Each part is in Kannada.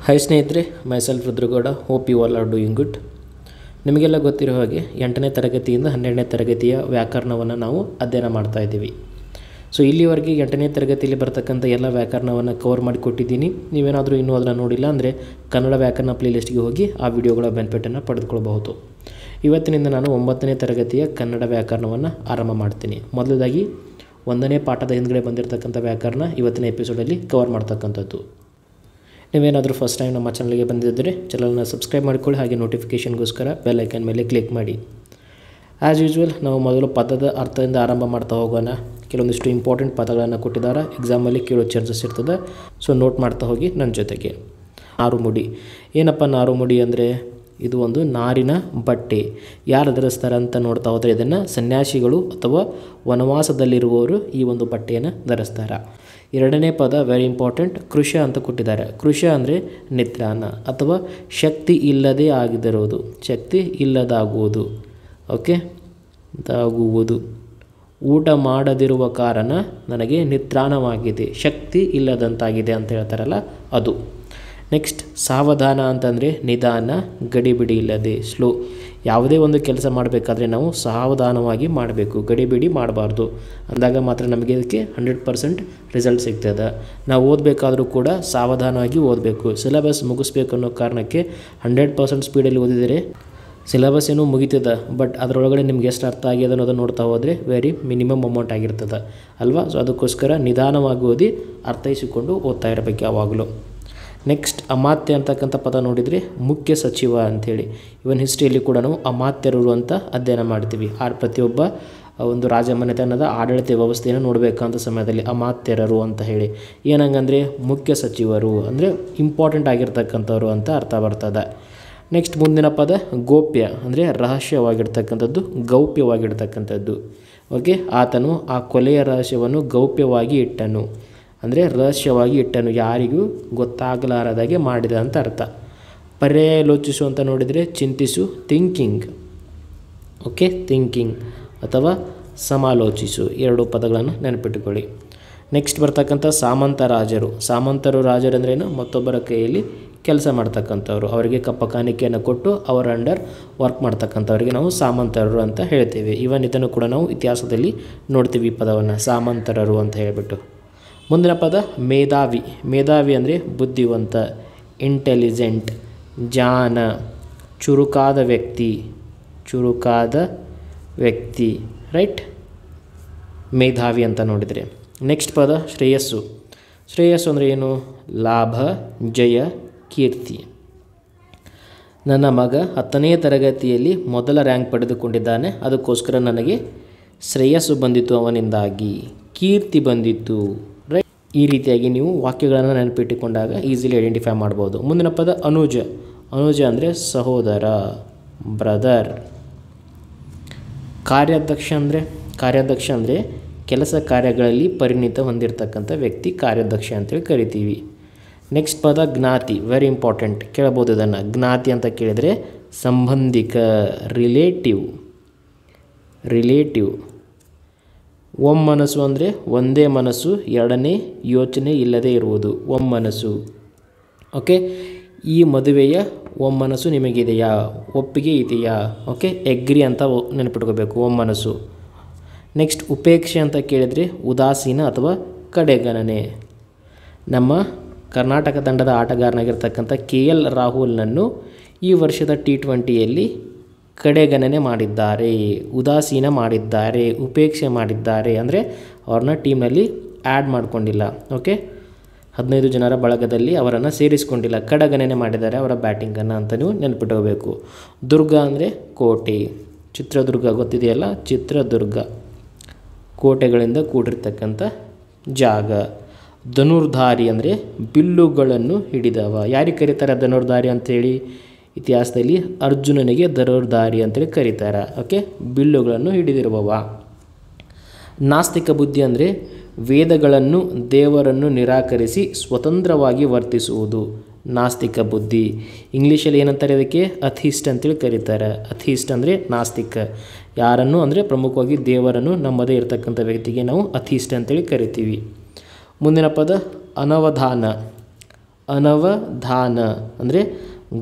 ಹಾಯ್ ಸ್ನೇಹಿತರೆ, myself Rudragowda. Hope you all are doing good. ನಿಮಗೆಲ್ಲ ಗೊತ್ತಿರೋ ಹಾಗೆ 8ನೇ ತರಗತಿಯಿಂದ 12ನೇ ತರಗತಿಯ ವ್ಯಾಕರಣವನ್ನು ನಾವು ಅಧ್ಯಯನ ಮಾಡ್ತಾ ಇದ್ದೀವಿ. ಸೊ ಇಲ್ಲಿವರೆಗೆ 8ನೇ ತರಗತಿಯಲ್ಲಿ ಬರ್ತಕ್ಕಂಥ ಎಲ್ಲ ವ್ಯಾಕರಣವನ್ನು ಕವರ್ ಮಾಡಿ ಕೊಟ್ಟಿದ್ದೀನಿ. ನೀವೇನಾದರೂ ಇನ್ನೂ ಅದನ್ನು ನೋಡಿಲ್ಲ ಅಂದರೆ ಕನ್ನಡ ವ್ಯಾಕರಣ ಪ್ಲೇಲಿಸ್ಟ್ಗೆ ಹೋಗಿ ಆ ವಿಡಿಯೋಗಳ ಬೆನಿಫಿಟನ್ನು ಪಡೆದುಕೊಳ್ಬಹುದು. ಇವತ್ತಿನಿಂದ ನಾನು 9ನೇ ತರಗತಿಯ ಕನ್ನಡ ವ್ಯಾಕರಣವನ್ನು ಆರಂಭ ಮಾಡ್ತೀನಿ. ಮೊದಲದಾಗಿ 1ನೇ ಪಾಠದ ಹಿಂದ್ಗಡೆ ಬಂದಿರತಕ್ಕಂಥ ವ್ಯಾಕರಣ ಇವತ್ತಿನ ಎಪಿಸೋಡಲ್ಲಿ ಕವರ್ ಮಾಡ್ತಕ್ಕಂಥದ್ದು. ನೀವೇನಾದರೂ ಫಸ್ಟ್ ಟೈಮ್ ನಮ್ಮ ಚಾನಲ್ಗೆ ಬಂದಿದ್ದರೆ ಚಾನಲ್ನ ಸಬ್ಸ್ಕ್ರೈಬ್ ಮಾಡಿಕೊಳ್ಳಿ, ಹಾಗೆ ನೋಟಿಫಿಕೇಷನ್ಗೋಸ್ಕರ ಬೆಲ್ ಐಕನ್ ಮೇಲೆ ಕ್ಲಿಕ್ ಮಾಡಿ. ಆ್ಯಸ್ ಯೂಶ್ವಲ್ ನಾವು ಮೊದಲು ಪದದ ಅರ್ಥದಿಂದ ಆರಂಭ ಮಾಡ್ತಾ ಹೋಗೋಣ. ಕೆಲವೊಂದಿಷ್ಟು ಇಂಪಾರ್ಟೆಂಟ್ ಪದಗಳನ್ನು ಕೊಟ್ಟಿದ್ದಾರೆ, ಎಕ್ಸಾಮಲ್ಲಿ ಕೇಳೋ ಚಾನ್ಸಸ್ ಇರ್ತದೆ. ಸೊ ನೋಟ್ ಮಾಡ್ತಾ ಹೋಗಿ ನನ್ನ ಜೊತೆಗೆ. ನಾರುಮುಡಿ. ಏನಪ್ಪ ನಾರುಮುಡಿ ಅಂದರೆ ಇದು ಒಂದು ನಾರಿನ ಬಟ್ಟೆ. ಯಾರು ಧರಿಸ್ತಾರೆ ಅಂತ ನೋಡ್ತಾ ಹೋದರೆ ಇದನ್ನು ಸನ್ಯಾಸಿಗಳು ಅಥವಾ ವನವಾಸದಲ್ಲಿರುವವರು ಈ ಒಂದು ಬಟ್ಟೆಯನ್ನು ಧರಿಸ್ತಾರೆ. ಎರಡನೇ ಪದ ವೆರಿ ಇಂಪಾರ್ಟೆಂಟ್, ಕೃಶ ಅಂತ ಕೊಟ್ಟಿದ್ದಾರೆ. ಕೃಶ ಅಂದರೆ ನಿತ್ರಾಣ ಅಥವಾ ಶಕ್ತಿ ಇಲ್ಲದೆ ಆಗಿದಿರುವುದು, ಶಕ್ತಿ ಇಲ್ಲದಾಗುವುದು. ಓಕೆ, ಆಗುವುದು. ಊಟ ಮಾಡದಿರುವ ಕಾರಣ ನನಗೆ ನಿತ್ರಾಣವಾಗಿದೆ, ಶಕ್ತಿ ಇಲ್ಲದಂತಾಗಿದೆ ಅಂತ ಹೇಳ್ತಾರಲ್ಲ ಅದು. ನೆಕ್ಸ್ಟ್ ಸಾವಧಾನ ಅಂತಂದರೆ ನಿಧಾನ, ಗಡಿಬಿಡಿ ಇಲ್ಲದೆ, ಸ್ಲೋ. ಯಾವುದೇ ಒಂದು ಕೆಲಸ ಮಾಡಬೇಕಾದ್ರೆ ನಾವು ಸಾವಧಾನವಾಗಿ ಮಾಡಬೇಕು, ಗಡಿಬಿಡಿ ಮಾಡಬಾರ್ದು. ಅಂದಾಗ ಮಾತ್ರ ನಮಗೆ ಇದಕ್ಕೆ 100% ರಿಸಲ್ಟ್ ಸಿಗ್ತದೆ. ನಾವು ಓದಬೇಕಾದ್ರೂ ಕೂಡ ಸಾವಧಾನವಾಗಿ ಓದಬೇಕು. ಸಿಲೆಬಸ್ ಮುಗಿಸ್ಬೇಕು ಅನ್ನೋ ಕಾರಣಕ್ಕೆ 100% ಸ್ಪೀಡಲ್ಲಿ ಓದಿದರೆ ಸಿಲೆಬಸ್ ಏನೂ ಮುಗಿತದೆ, ಬಟ್ ಅದರೊಳಗಡೆ ನಿಮ್ಗೆ ಎಷ್ಟು ಅರ್ಥ ಆಗಿದೆ ಅನ್ನೋದನ್ನು ನೋಡ್ತಾ ಹೋದರೆ ವೆರಿ ಮಿನಿಮಮ್ ಅಮೌಂಟ್ ಆಗಿರ್ತದೆ ಅಲ್ವಾ. ಸೊ ಅದಕ್ಕೋಸ್ಕರ ನಿಧಾನವಾಗಿ ಓದಿ ಅರ್ಥೈಸಿಕೊಂಡು ಓದ್ತಾ ಇರಬೇಕು ಯಾವಾಗಲೂ. ನೆಕ್ಸ್ಟ್ ಅಮಾತ್ಯ ಅಂತಕ್ಕಂಥ ಪದ ನೋಡಿದರೆ ಮುಖ್ಯ ಸಚಿವ ಅಂಥೇಳಿ. ಇವನ್ ಹಿಸ್ಟ್ರಿಯಲ್ಲಿ ಕೂಡ ನಾವು ಅಮಾತ್ಯರು ಅಂತ ಅಧ್ಯಯನ ಮಾಡ್ತೀವಿ. ಪ್ರತಿಯೊಬ್ಬ ಒಂದು ರಾಜಮನೆತನದ ಆಡಳಿತ ವ್ಯವಸ್ಥೆಯನ್ನು ನೋಡಬೇಕಂತ ಸಮಯದಲ್ಲಿ ಅಮಾತ್ಯರರು ಅಂತ ಹೇಳಿ. ಏನಂಗಂದರೆ ಮುಖ್ಯ ಸಚಿವರು ಅಂದರೆ ಇಂಪಾರ್ಟೆಂಟ್ ಆಗಿರ್ತಕ್ಕಂಥವ್ರು ಅಂತ ಅರ್ಥ ಬರ್ತದೆ. ನೆಕ್ಸ್ಟ್ ಮುಂದಿನ ಪದ ಗೋಪ್ಯ ಅಂದರೆ ರಹಸ್ಯವಾಗಿರ್ತಕ್ಕಂಥದ್ದು, ಗೌಪ್ಯವಾಗಿರ್ತಕ್ಕಂಥದ್ದು. ಓಕೆ, ಆತನು ಆ ಕೊಲೆಯ ರಹಸ್ಯವನ್ನು ಗೌಪ್ಯವಾಗಿ ಇಟ್ಟನು ಅಂದರೆ ರಹಸ್ಯವಾಗಿ ಇಟ್ಟನು, ಯಾರಿಗೂ ಗೊತ್ತಾಗಲಾರದಾಗೆ ಮಾಡಿದ ಅಂತ ಅರ್ಥ. ಪರ್ಯಾಯೋಚಿಸು ಅಂತ ನೋಡಿದರೆ ಚಿಂತಿಸು, ಥಿಂಕಿಂಗ್. ಓಕೆ, ಥಿಂಕಿಂಗ್ ಅಥವಾ ಸಮಾಲೋಚಿಸು, ಎರಡು ಪದಗಳನ್ನು ನೆನಪಿಟ್ಟುಕೊಳ್ಳಿ. ನೆಕ್ಸ್ಟ್ ಬರ್ತಕ್ಕಂಥ ಸಾಮಂತ ರಾಜರು. ಸಾಮಂತರು ರಾಜರು ಅಂದ್ರೇನು? ಮತ್ತೊಬ್ಬರ ಕೈಯಲ್ಲಿ ಕೆಲಸ ಮಾಡ್ತಕ್ಕಂಥವ್ರು, ಅವರಿಗೆ ಕಪ್ಪ ಕಾಣಿಕೆಯನ್ನು ಕೊಟ್ಟು ಅವರ ಅಂಡರ್ ವರ್ಕ್ ಮಾಡ್ತಕ್ಕಂಥವ್ರಿಗೆ ನಾವು ಸಾಮಂತರರು ಅಂತ ಹೇಳ್ತೀವಿ. ಇವನ್ ಇದನ್ನು ಕೂಡ ನಾವು ಇತಿಹಾಸದಲ್ಲಿ ನೋಡ್ತೀವಿ ಈ ಪದವನ್ನು, ಸಾಮಂತರರು ಅಂತ ಹೇಳಿಬಿಟ್ಟು. ಮುಂದಿನ ಪದ ಮೇಧಾವಿ. ಮೇಧಾವಿ ಅಂದರೆ ಬುದ್ಧಿವಂತ, ಇಂಟೆಲಿಜೆಂಟ್, ಜಾಣ, ಚುರುಕಾದ ವ್ಯಕ್ತಿ, ಚುರುಕಾದ ವ್ಯಕ್ತಿ, ರೈಟ್, ಮೇಧಾವಿ ಅಂತ ನೋಡಿದರೆ. ನೆಕ್ಸ್ಟ್ ಪದ ಶ್ರೇಯಸ್ಸು. ಶ್ರೇಯಸ್ಸು ಅಂದರೆ ಏನು? ಲಾಭ, ಜಯ, ಕೀರ್ತಿ. ನನ್ನ ಮಗ 10ನೇ ತರಗತಿಯಲ್ಲಿ ಮೊದಲ ರ್ಯಾಂಕ್ ಪಡೆದುಕೊಂಡಿದ್ದಾನೆ, ಅದಕ್ಕೋಸ್ಕರ ನನಗೆ ಶ್ರೇಯಸ್ಸು ಬಂದಿತ್ತು ಅವನಿಂದಾಗಿ, ಕೀರ್ತಿ ಬಂದಿತ್ತು, ರೈಟ್. ಈ ರೀತಿಯಾಗಿ ನೀವು ವಾಕ್ಯಗಳನ್ನು ನೆನಪಿಟ್ಟುಕೊಂಡಾಗ ಈಸಿಲಿ ಐಡೆಂಟಿಫೈ ಮಾಡ್ಬೋದು. ಮುಂದಿನ ಪದ ಅನುಜ. ಅನುಜ ಅಂದರೆ ಸಹೋದರ, ಬ್ರದರ್. ಕಾರ್ಯಾಧ್ಯಕ್ಷ ಅಂದರೆ ಕೆಲಸ ಕಾರ್ಯಗಳಲ್ಲಿ ಪರಿಣಿತ ಹೊಂದಿರತಕ್ಕಂಥ ವ್ಯಕ್ತಿ ಕಾರ್ಯಾಧ್ಯಕ್ಷ ಅಂತೇಳಿ ಕರಿತೀವಿ. ನೆಕ್ಸ್ಟ್ ಪದ ಜ್ಞಾತಿ, ವೆರಿ ಇಂಪಾರ್ಟೆಂಟ್, ಕೇಳಬಹುದು ಇದನ್ನು. ಜ್ಞಾತಿ ಅಂತ ಕೇಳಿದರೆ ಸಂಬಂಧಿಕ, ರಿಲೇಟಿವ್. ಒಮ್ಮನಸ್ಸು ಅಂದರೆ ಒಂದೇ ಮನಸ್ಸು, ಎರಡನೇ ಯೋಚನೆ ಇಲ್ಲದೆ ಇರುವುದು, ಒಮ್ಮನಸ್ಸು. ಓಕೆ, ಈ ಮದುವೆಯ ಒಮ್ಮನಸ್ಸು ನಿಮಗಿದೆಯಾ, ಒಪ್ಪಿಗೆ ಇದೆಯಾ? ಓಕೆ, ಎಗ್ರಿ ಅಂತ ನೆನಪಿಟ್ಕೋಬೇಕು, ಒಮ್ಮನಸ್ಸು. ನೆಕ್ಸ್ಟ್ ಉಪೇಕ್ಷೆ ಅಂತ ಕೇಳಿದರೆ ಉದಾಸೀನ ಅಥವಾ ಕಡೆಗಣನೆ. ನಮ್ಮ ಕರ್ನಾಟಕ ತಂಡದ ಆಟಗಾರನಾಗಿರ್ತಕ್ಕಂಥ KL ರಾಹುಲ್ನನ್ನು ಈ ವರ್ಷದ T20ಯಲ್ಲಿ ಕಡೆಗಣನೆ ಮಾಡಿದ್ದಾರೆ, ಉದಾಸೀನ ಮಾಡಿದ್ದಾರೆ, ಉಪೇಕ್ಷೆ ಮಾಡಿದ್ದಾರೆ. ಅಂದರೆ ಅವ್ರನ್ನ ಟೀಮ್ನಲ್ಲಿ ಆ್ಯಡ್ ಮಾಡಿಕೊಂಡಿಲ್ಲ. ಓಕೆ, 15 ಜನರ ಬಳಗದಲ್ಲಿ ಅವರನ್ನು ಸೇರಿಸ್ಕೊಂಡಿಲ್ಲ, ಕಡೆಗಣನೆ ಮಾಡಿದ್ದಾರೆ ಅವರ ಬ್ಯಾಟಿಂಗನ್ನು ಅಂತ ನೀವು ನೆನಪಿಟ್ಕೋಬೇಕು. ದುರ್ಗ ಅಂದರೆ ಕೋಟೆ. ಚಿತ್ರದುರ್ಗ ಗೊತ್ತಿದೆಯಲ್ಲ, ಚಿತ್ರದುರ್ಗ ಕೋಟೆಗಳಿಂದ ಕೂಡಿರ್ತಕ್ಕಂಥ ಜಾಗ. ಧನುರ್ಧಾರಿ ಅಂದರೆ ಬಿಲ್ಲುಗಳನ್ನು ಹಿಡಿದವ. ಯಾರಿಗೆ ಕರೀತಾರೆ ಧನುರ್ಧಾರಿ ಅಂಥೇಳಿ? ಇತಿಹಾಸದಲ್ಲಿ ಅರ್ಜುನನಿಗೆ ಧನುರ್ಧಾರಿ ಅಂತೇಳಿ ಕರೀತಾರೆ. ಓಕೆ, ಬಿಲ್ಲುಗಳನ್ನು ಹಿಡಿದಿರುವವ. ನಾಸ್ತಿಕ ಬುದ್ಧಿ ಅಂದರೆ ವೇದಗಳನ್ನು, ದೇವರನ್ನು ನಿರಾಕರಿಸಿ ಸ್ವತಂತ್ರವಾಗಿ ವರ್ತಿಸುವುದು, ನಾಸ್ತಿಕ ಬುದ್ಧಿ. ಇಂಗ್ಲೀಷಲ್ಲಿ ಏನಂತಾರೆ ಅದಕ್ಕೆ? ಅಥೀಸ್ಟ್ ಅಂತೇಳಿ ಕರೀತಾರೆ. ಅಥೀಸ್ಟ್ ಅಂದರೆ ನಾಸ್ತಿಕ. ಯಾರನ್ನು ಅಂದರೆ ಪ್ರಮುಖವಾಗಿ ದೇವರನ್ನು ನಂಬದೇ ಇರತಕ್ಕಂಥ ವ್ಯಕ್ತಿಗೆ ನಾವು ಅಥೀಸ್ಟ್ ಅಂತೇಳಿ ಕರಿತೀವಿ. ಮುಂದಿನ ಪದ ಅನವಧಾನ. ಅನವಧಾನ ಅಂದರೆ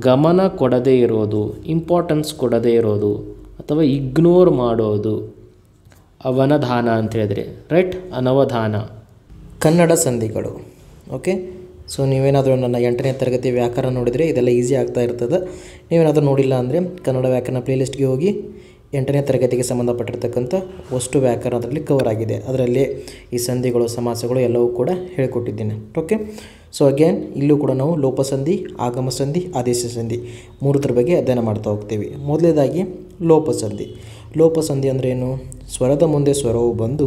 ಗಮನ ಕೊಡದೇ ಇರೋದು, ಇಂಪಾರ್ಟೆನ್ಸ್ ಕೊಡದೇ ಇರೋದು ಅಥವಾ ಇಗ್ನೋರ್ ಮಾಡೋದು ಅವನಧಾನ ಅಂತ ಹೇಳಿದರೆ ರೈಟ್, ಅನವಧಾನ. ಕನ್ನಡ ಸಂಧಿಗಳು. ಓಕೆ, ಸೊ ನೀವೇನಾದರೂ ನನ್ನ 8ನೇ ತರಗತಿ ವ್ಯಾಕರಣ ನೋಡಿದರೆ ಇದೆಲ್ಲ ಈಸಿ ಆಗ್ತಾ ಇರ್ತದೆ. ನೀವೇನಾದರೂ ನೋಡಿಲ್ಲ ಅಂದರೆ ಕನ್ನಡ ವ್ಯಾಕರಣ ಪ್ಲೇಲಿಸ್ಟ್ಗೆ ಹೋಗಿ 8ನೇ ತರಗತಿಗೆ ಸಂಬಂಧಪಟ್ಟಿರ್ತಕ್ಕಂಥ ಅಷ್ಟು ವ್ಯಾಕರಣ ಅದರಲ್ಲಿ ಕವರ್ ಆಗಿದೆ. ಅದರಲ್ಲಿ ಈ ಸಂಧಿಗಳು, ಸಮಾಸಗಳು ಎಲ್ಲವೂ ಕೂಡ ಹೇಳಿಕೊಟ್ಟಿದ್ದೀನಿ. ಓಕೆ, ಸೊ ಅಗೇನ್ ಇಲ್ಲೂ ಕೂಡ ನಾವು ಲೋಪಸಂಧಿ, ಆಗಮ ಸಂಧಿ, ಆದೇಶ ಸಂಧಿ 3ರ ಬಗ್ಗೆ ಅಧ್ಯಯನ ಮಾಡ್ತಾ ಹೋಗ್ತೀವಿ. ಮೊದಲನೇದಾಗಿ ಲೋಪಸಂಧಿ. ಲೋಪಸಂಧಿ ಅಂದರೆ ಏನು? ಸ್ವರದ ಮುಂದೆ ಸ್ವರವು ಬಂದು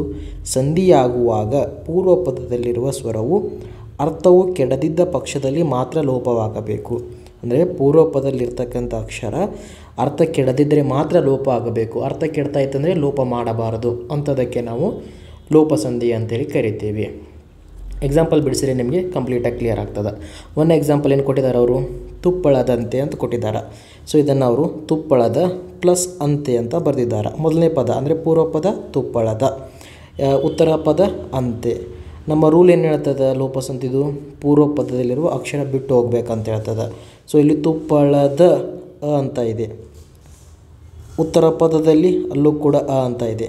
ಸಂಧಿಯಾಗುವಾಗ ಪೂರ್ವ ಪದದಲ್ಲಿರುವ ಸ್ವರವು ಅರ್ಥವು ಕೆಡದಿದ್ದ ಪಕ್ಷದಲ್ಲಿ ಮಾತ್ರ ಲೋಪವಾಗಬೇಕು. ಅಂದರೆ ಪೂರ್ವ ಪದದಲ್ಲಿರ್ತಕ್ಕಂಥ ಅಕ್ಷರ ಅರ್ಥ ಕೆಡದಿದ್ದರೆ ಮಾತ್ರ ಲೋಪ ಆಗಬೇಕು. ಅರ್ಥ ಕೆಡ್ತಾ ಇತ್ತಂದರೆ ಲೋಪ ಮಾಡಬಾರದು. ಅಂಥದಕ್ಕೆ ನಾವು ಲೋಪಸಂಧಿ ಅಂತೇಳಿ ಕರಿತೀವಿ. ಎಕ್ಸಾಂಪಲ್ ಬಿಡಿಸಿದ್ರೆ ನಿಮಗೆ ಕಂಪ್ಲೀಟಾಗಿ ಕ್ಲಿಯರ್ ಆಗ್ತದೆ. ಒಂದು ಎಕ್ಸಾಂಪಲ್ ಏನು ಕೊಟ್ಟಿದ್ದಾರೆ ಅವರು? ತುಪ್ಪಳದಂತೆ ಅಂತ ಕೊಟ್ಟಿದ್ದಾರೆ. ಸೊ ಇದನ್ನು ಅವರು ತುಪ್ಪಳದ ಪ್ಲಸ್ ಅಂತೆ ಅಂತ ಬರೆದಿದ್ದಾರೆ. ಮೊದಲನೇ ಪದ ಅಂದರೆ ಪೂರ್ವ ಪದ ತುಪ್ಪಳದ, ಉತ್ತರ ಪದ ಅಂತೆ. ನಮ್ಮ ರೂಲ್ ಏನು ಹೇಳ್ತದೆ? ಲೋಪಸಂಧಿದು ಪೂರ್ವ ಪದದಲ್ಲಿರುವ ಅಕ್ಷರ ಬಿಟ್ಟು ಹೋಗ್ಬೇಕಂತ ಹೇಳ್ತದೆ. ಸೊ ಇಲ್ಲಿ ತುಪ್ಪಳದ ಅ ಅಂತ ಇದೆ, ಉತ್ತರ ಪದದಲ್ಲಿ ಅಲ್ಲೂ ಕೂಡ ಅ ಅಂತ ಇದೆ.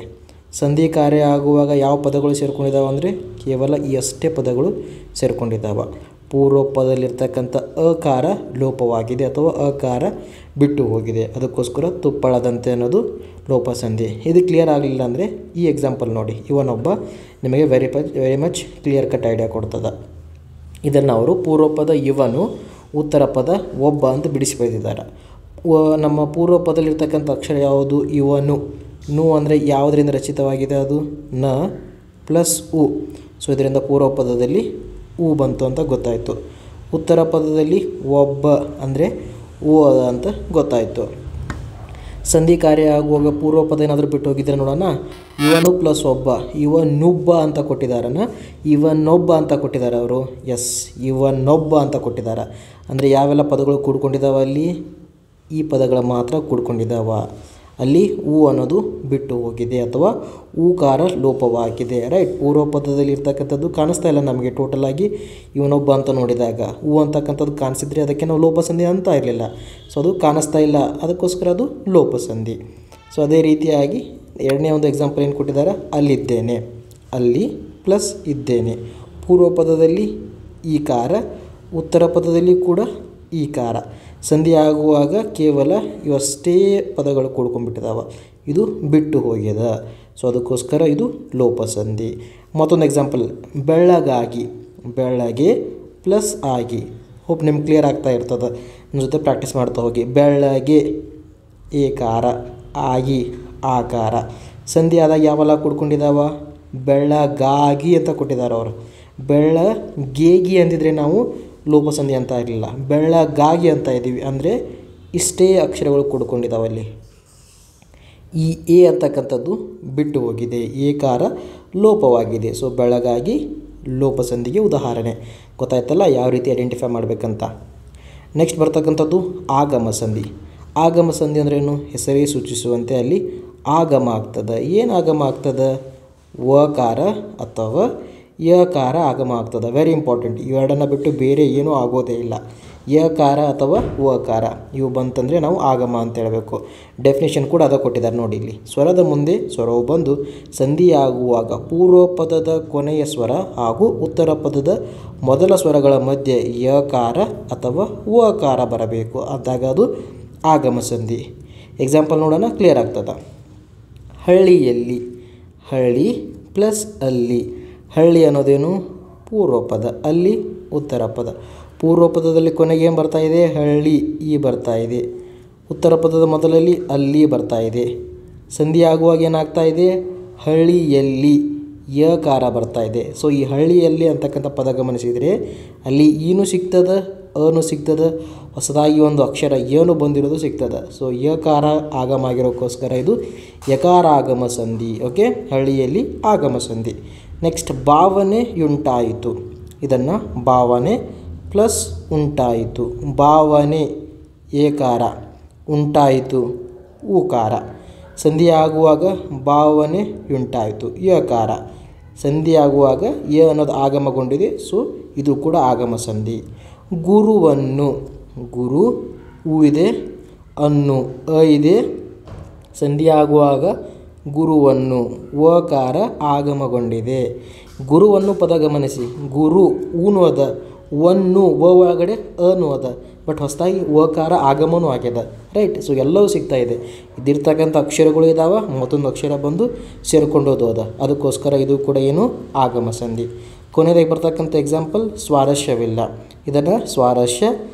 ಸಂಧಿ ಕಾರ್ಯ ಆಗುವಾಗ ಯಾವ ಪದಗಳು ಸೇರ್ಕೊಂಡಿದ್ದಾವೆ ಅಂದರೆ ಕೇವಲ ಈ ಅಷ್ಟೇ ಪದಗಳು ಸೇರ್ಕೊಂಡಿದ್ದಾವೆ. ಪೂರ್ವ ಪದದಲ್ಲಿರ್ತಕ್ಕಂಥ ಅಕಾರ ಲೋಪವಾಗಿದೆ ಅಥವಾ ಅಕಾರ ಬಿಟ್ಟು ಹೋಗಿದೆ. ಅದಕ್ಕೋಸ್ಕರ ತುಪ್ಪಳದಂತೆ ಅನ್ನೋದು ಲೋಪಸಂಧಿ. ಇದು ಕ್ಲಿಯರ್ ಆಗಲಿಲ್ಲ ಅಂದರೆ ಈ ಎಕ್ಸಾಂಪಲ್ ನೋಡಿ. ಇವನೊಬ್ಬ ನಿಮಗೆ very much clear cut idea ಕೊಡ್ತದೆ. ಇದನ್ನು ಅವರು ಪೂರ್ವ ಪದ ಇವನು, ಉತ್ತರ ಪದ ಒಬ್ಬ ಅಂತ ಬಿಡಿಸಿ ಬರೆದಿದ್ದಾರೆ. ನಮ್ಮ ಪೂರ್ವ ಪದದಲ್ಲಿರ್ತಕ್ಕಂಥ ಅಕ್ಷರ ಯಾವುದು? ಇವನು. ನು ಅಂದರೆ ಯಾವುದರಿಂದ ರಚಿತವಾಗಿದೆ? ಅದು ನ ಪ್ಲಸ್ ಉ. ಸೊ ಇದರಿಂದ ಪೂರ್ವ ಪದದಲ್ಲಿ ಉ ಬಂತು ಅಂತ ಗೊತ್ತಾಯಿತು. ಉತ್ತರ ಪದದಲ್ಲಿ ಒಬ್ಬ ಅಂದರೆ ಉ ಅಂತ ಗೊತ್ತಾಯಿತು. ಸಂಧಿ ಕಾರ್ಯ ಆಗುವಾಗ ಪೂರ್ವ ಪದ ಏನಾದರೂ ಬಿಟ್ಟು ಹೋಗಿದ್ರೆ ನೋಡೋಣ. ಇವನು ಪ್ಲಸ್ ಒಬ್ಬ, ಇವನೊಬ್ಬ ಅಂತ ಕೊಟ್ಟಿದ್ದಾರನ, ಇವನೊಬ್ಬ ಅಂತ ಕೊಟ್ಟಿದ್ದಾರೆ ಅವರು. ಎಸ್, ಇವನೊಬ್ಬ ಅಂತ ಕೊಟ್ಟಿದ್ದಾರೆ. ಅಂದರೆ ಯಾವೆಲ್ಲ ಪದಗಳು ಕೂಡ್ಕೊಂಡಿದ್ದಾವೆ ಅಲ್ಲಿ? ಈ ಪದಗಳು ಮಾತ್ರ ಕೂಡ್ಕೊಂಡಿದ್ದಾವ. ಅಲ್ಲಿ ಉ ಅನ್ನೋದು ಬಿಟ್ಟು ಹೋಗಿದೆ ಅಥವಾ ಊಕಾರ ಲೋಪವಾಗಿದೆ. ರೈಟ್, ಪೂರ್ವ ಪದದಲ್ಲಿ ಇರ್ತಕ್ಕಂಥದ್ದು ಕಾಣಿಸ್ತಾ ಇಲ್ಲ ನಮಗೆ. ಟೋಟಲಾಗಿ ಇವನೊಬ್ಬ ಅಂತ ನೋಡಿದಾಗ ಉ ಅಂತಕ್ಕಂಥದ್ದು ಕಾಣಿಸಿದ್ರೆ ಅದಕ್ಕೆ ನಾವು ಲೋಪಸಂಧಿ ಅಂತ ಇರಲಿಲ್ಲ. ಸೊ ಅದು ಕಾಣಿಸ್ತಾ ಇಲ್ಲ, ಅದಕ್ಕೋಸ್ಕರ ಅದು ಲೋಪಸಂಧಿ. ಸೊ ಅದೇ ರೀತಿಯಾಗಿ ಎರಡನೇ ಒಂದು ಎಕ್ಸಾಂಪಲ್ ಏನು ಕೊಟ್ಟಿದ್ದಾರೆ? ಅಲ್ಲಿದ್ದೇನೆ, ಅಲ್ಲಿ ಪ್ಲಸ್ ಇದ್ದೇನೆ. ಪೂರ್ವ ಪದದಲ್ಲಿ ಈಕಾರ, ಉತ್ತರ ಪದದಲ್ಲಿ ಕೂಡ ಈಕಾರ. ಸಂಧಿ ಆಗುವಾಗ ಕೇವಲ ಇವಷ್ಟೇ ಪದಗಳು ಕೂಡ್ಕೊಂಡ್ಬಿಟ್ಟಿದ್ದಾವೆ. ಇದು ಬಿಟ್ಟು ಹೋಗ್ಯದ. ಸೊ ಅದಕ್ಕೋಸ್ಕರ ಇದು ಲೋಪಸಂಧಿ. ಮತ್ತೊಂದು ಎಕ್ಸಾಂಪಲ್ ಬೆಳ್ಳಗಾಗಿ. ಬೆಳ್ಳಗೆ ಪ್ಲಸ್ ಆಗಿ. ಹೋಪ್ ನಿಮ್ಗೆ ಕ್ಲಿಯರ್ ಆಗ್ತಾ ಇರ್ತದೆ. ನಿಮ್ಮ ಜೊತೆ ಪ್ರಾಕ್ಟೀಸ್ ಮಾಡ್ತಾ ಹೋಗಿ. ಬೆಳ್ಳಗೆ ಏಕಾರ, ಆಗಿ ಆಕಾರ. ಸಂಧಿ ಆದಾಗ ಯಾವೆಲ್ಲ ಕೂಡ್ಕೊಂಡಿದ್ದಾವ? ಬೆಳ್ಳಗಾಗಿ ಅಂತ ಕೊಟ್ಟಿದ್ದಾರೆ ಅವರು. ಬೆಳ್ಳಗೇಗಿ ಅಂದಿದ್ರೆ ನಾವು ಲೋಪಸಂಧಿ ಅಂತ ಇರಲಿಲ್ಲ, ಬೆಳ್ಳಗಾಗಿ ಅಂತ ಇದ್ದೀವಿ. ಅಂದರೆ ಇಷ್ಟೇ ಅಕ್ಷರಗಳು ಕೂಡ್ಕೊಂಡಿದ್ದಾವಲ್ಲಿ. ಈ ಎ ಅಂತಕ್ಕಂಥದ್ದು ಬಿಟ್ಟು ಹೋಗಿದೆ, ಏಕಾರ ಲೋಪವಾಗಿದೆ. ಸೊ ಬೆಳಗಾಗಿ ಲೋಪಸಂಧಿಗೆ ಉದಾಹರಣೆ. ಗೊತ್ತಾಯ್ತಲ್ಲ ಯಾವ ರೀತಿ ಐಡೆಂಟಿಫೈ ಮಾಡಬೇಕಂತ. ನೆಕ್ಸ್ಟ್ ಬರ್ತಕ್ಕಂಥದ್ದು ಆಗಮ ಸಂಧಿ. ಆಗಮ ಸಂಧಿ ಅಂದ್ರೇನು? ಹೆಸರೇ ಸೂಚಿಸುವಂತೆ ಅಲ್ಲಿ ಆಗಮ ಆಗ್ತದೆ. ಏನು ಆಗಮ ಆಗ್ತದೆ? ವಕಾರ ಅಥವಾ ಯಕಾರ ಆಗಮ ಆಗ್ತದೆ. Very important. ಇವೆರಡನ್ನು ಬಿಟ್ಟು ಬೇರೆ ಏನೂ ಆಗೋದೇ ಇಲ್ಲ. ಯಕಾರ ಅಥವಾ ವಕಾರ ಇವು ಬಂತಂದರೆ ನಾವು ಆಗಮ ಅಂತ ಹೇಳಬೇಕು. ಡೆಫಿನೇಷನ್ ಕೂಡ ಅದ ಕೊಟ್ಟಿದ್ದಾರೆ ನೋಡಿ ಇಲ್ಲಿ. ಸ್ವರದ ಮುಂದೆ ಸ್ವರವು ಬಂದು ಸಂಧಿಯಾಗುವಾಗ ಪೂರ್ವ ಪದದ ಕೊನೆಯ ಸ್ವರ ಹಾಗೂ ಉತ್ತರ ಪದದ ಮೊದಲ ಸ್ವರಗಳ ಮಧ್ಯೆ ಯಕಾರ ಅಥವಾ ವಕಾರ ಬರಬೇಕು ಅಂದಾಗ ಅದು ಆಗಮ ಸಂಧಿ. ಎಕ್ಸಾಂಪಲ್ ನೋಡೋಣ, ಕ್ಲಿಯರ್ ಆಗ್ತದೆ. ಹಳ್ಳಿಯಲ್ಲಿ, ಹಳ್ಳಿ ಪ್ಲಸ್ ಅಲ್ಲಿ. ಹಳ್ಳಿ ಅನ್ನೋದೇನು? ಪೂರ್ವ ಪದ, ಅಲ್ಲಿ ಉತ್ತರ ಪದ. ಪೂರ್ವ ಪದದಲ್ಲಿ ಕೊನೆಗೆ ಏನು ಬರ್ತಾ ಇದೆ? ಹಳ್ಳಿ ಈ ಬರ್ತಾ ಇದೆ. ಉತ್ತರ ಪದದ ಮೊದಲಲ್ಲಿ ಅಲ್ಲಿ ಬರ್ತಾ ಇದೆ. ಸಂಧಿ ಆಗುವಾಗ ಏನಾಗ್ತಾ ಇದೆ? ಹಳ್ಳಿಯಲ್ಲಿ ಯಕಾರ ಬರ್ತಾ ಇದೆ. ಸೊ ಈ ಹಳ್ಳಿಯಲ್ಲಿ ಅಂತಕ್ಕಂಥ ಪದ ಗಮನಿಸಿದರೆ ಅಲ್ಲಿ ಈನು ಸಿಗ್ತದೆ, ಅನು ಸಿಗ್ತದೆ, ಹೊಸದಾಗಿ ಒಂದು ಅಕ್ಷರ ಏನು ಬಂದಿರೋದು ಸಿಗ್ತದೆ. ಸೊ ಯಕಾರ ಆಗಮ ಆಗಿರೋಕ್ಕೋಸ್ಕರ ಇದು ಯಕಾರ ಆಗಮ ಸಂಧಿ. ಓಕೆ, ಹಳ್ಳಿಯಲ್ಲಿ ಆಗಮ ಸಂಧಿ. ನೆಕ್ಸ್ಟ್ ಭಾವನೆಯುಂಟಾಯಿತು. ಇದನ್ನು ಭಾವನೆ ಪ್ಲಸ್ ಉಂಟಾಯಿತು. ಭಾವನೆ ಏಕಾರ, ಉಂಟಾಯಿತು ಊಕಾರ. ಸಂಧಿ ಆಗುವಾಗ ಭಾವನೆಯುಂಟಾಯಿತು ಯಕಾರ. ಸಂಧಿ ಆಗುವಾಗ ಯ ಅನ್ನೋದು ಆಗಮಗೊಂಡಿದೆ. ಸೊ ಇದು ಕೂಡ ಆಗಮ ಸಂಧಿ. ಗುರುವನ್ನು, ಗುರು ಉ ಇದೆ, ಅನ್ನು ಅ ಇದೆ, ಸಂಧಿ ಆಗುವಾಗ ಗುರುವನ್ನು, ವಕಾರ ಆಗಮಗೊಂಡಿದೆ. ಗುರುವನ್ನು ಪದ ಗಮನಿಸಿ, ಗುರು ಊನು ಅದ, ವನ್ನು ವ ಒಳಗಡೆ ಅನು ಅದ, ಬಟ್ ಹೊಸದಾಗಿ ವಕಾರ ಆಗಮನೂ ಆಗ್ಯದ. ರೈಟ್. ಸೊ ಎಲ್ಲವೂ ಸಿಗ್ತಾ ಇದೆ. ಇದಿರ್ತಕ್ಕಂಥ ಅಕ್ಷರಗಳು ಇದ್ದಾವೆ, ಮತ್ತೊಂದು ಅಕ್ಷರ ಬಂದು ಸೇರ್ಕೊಂಡೋದು ಅದ, ಅದಕ್ಕೋಸ್ಕರ ಇದು ಕೂಡ ಏನು ಆಗಮ ಸಂಧಿ. ಕೊನೆಯದಾಗಿ ಬರ್ತಕ್ಕಂಥ ಎಕ್ಸಾಂಪಲ್ ಸ್ವಾರಸ್ಯವಿಲ್ಲ. ಇದನ್ನು ಸ್ವಾರಸ್ಯ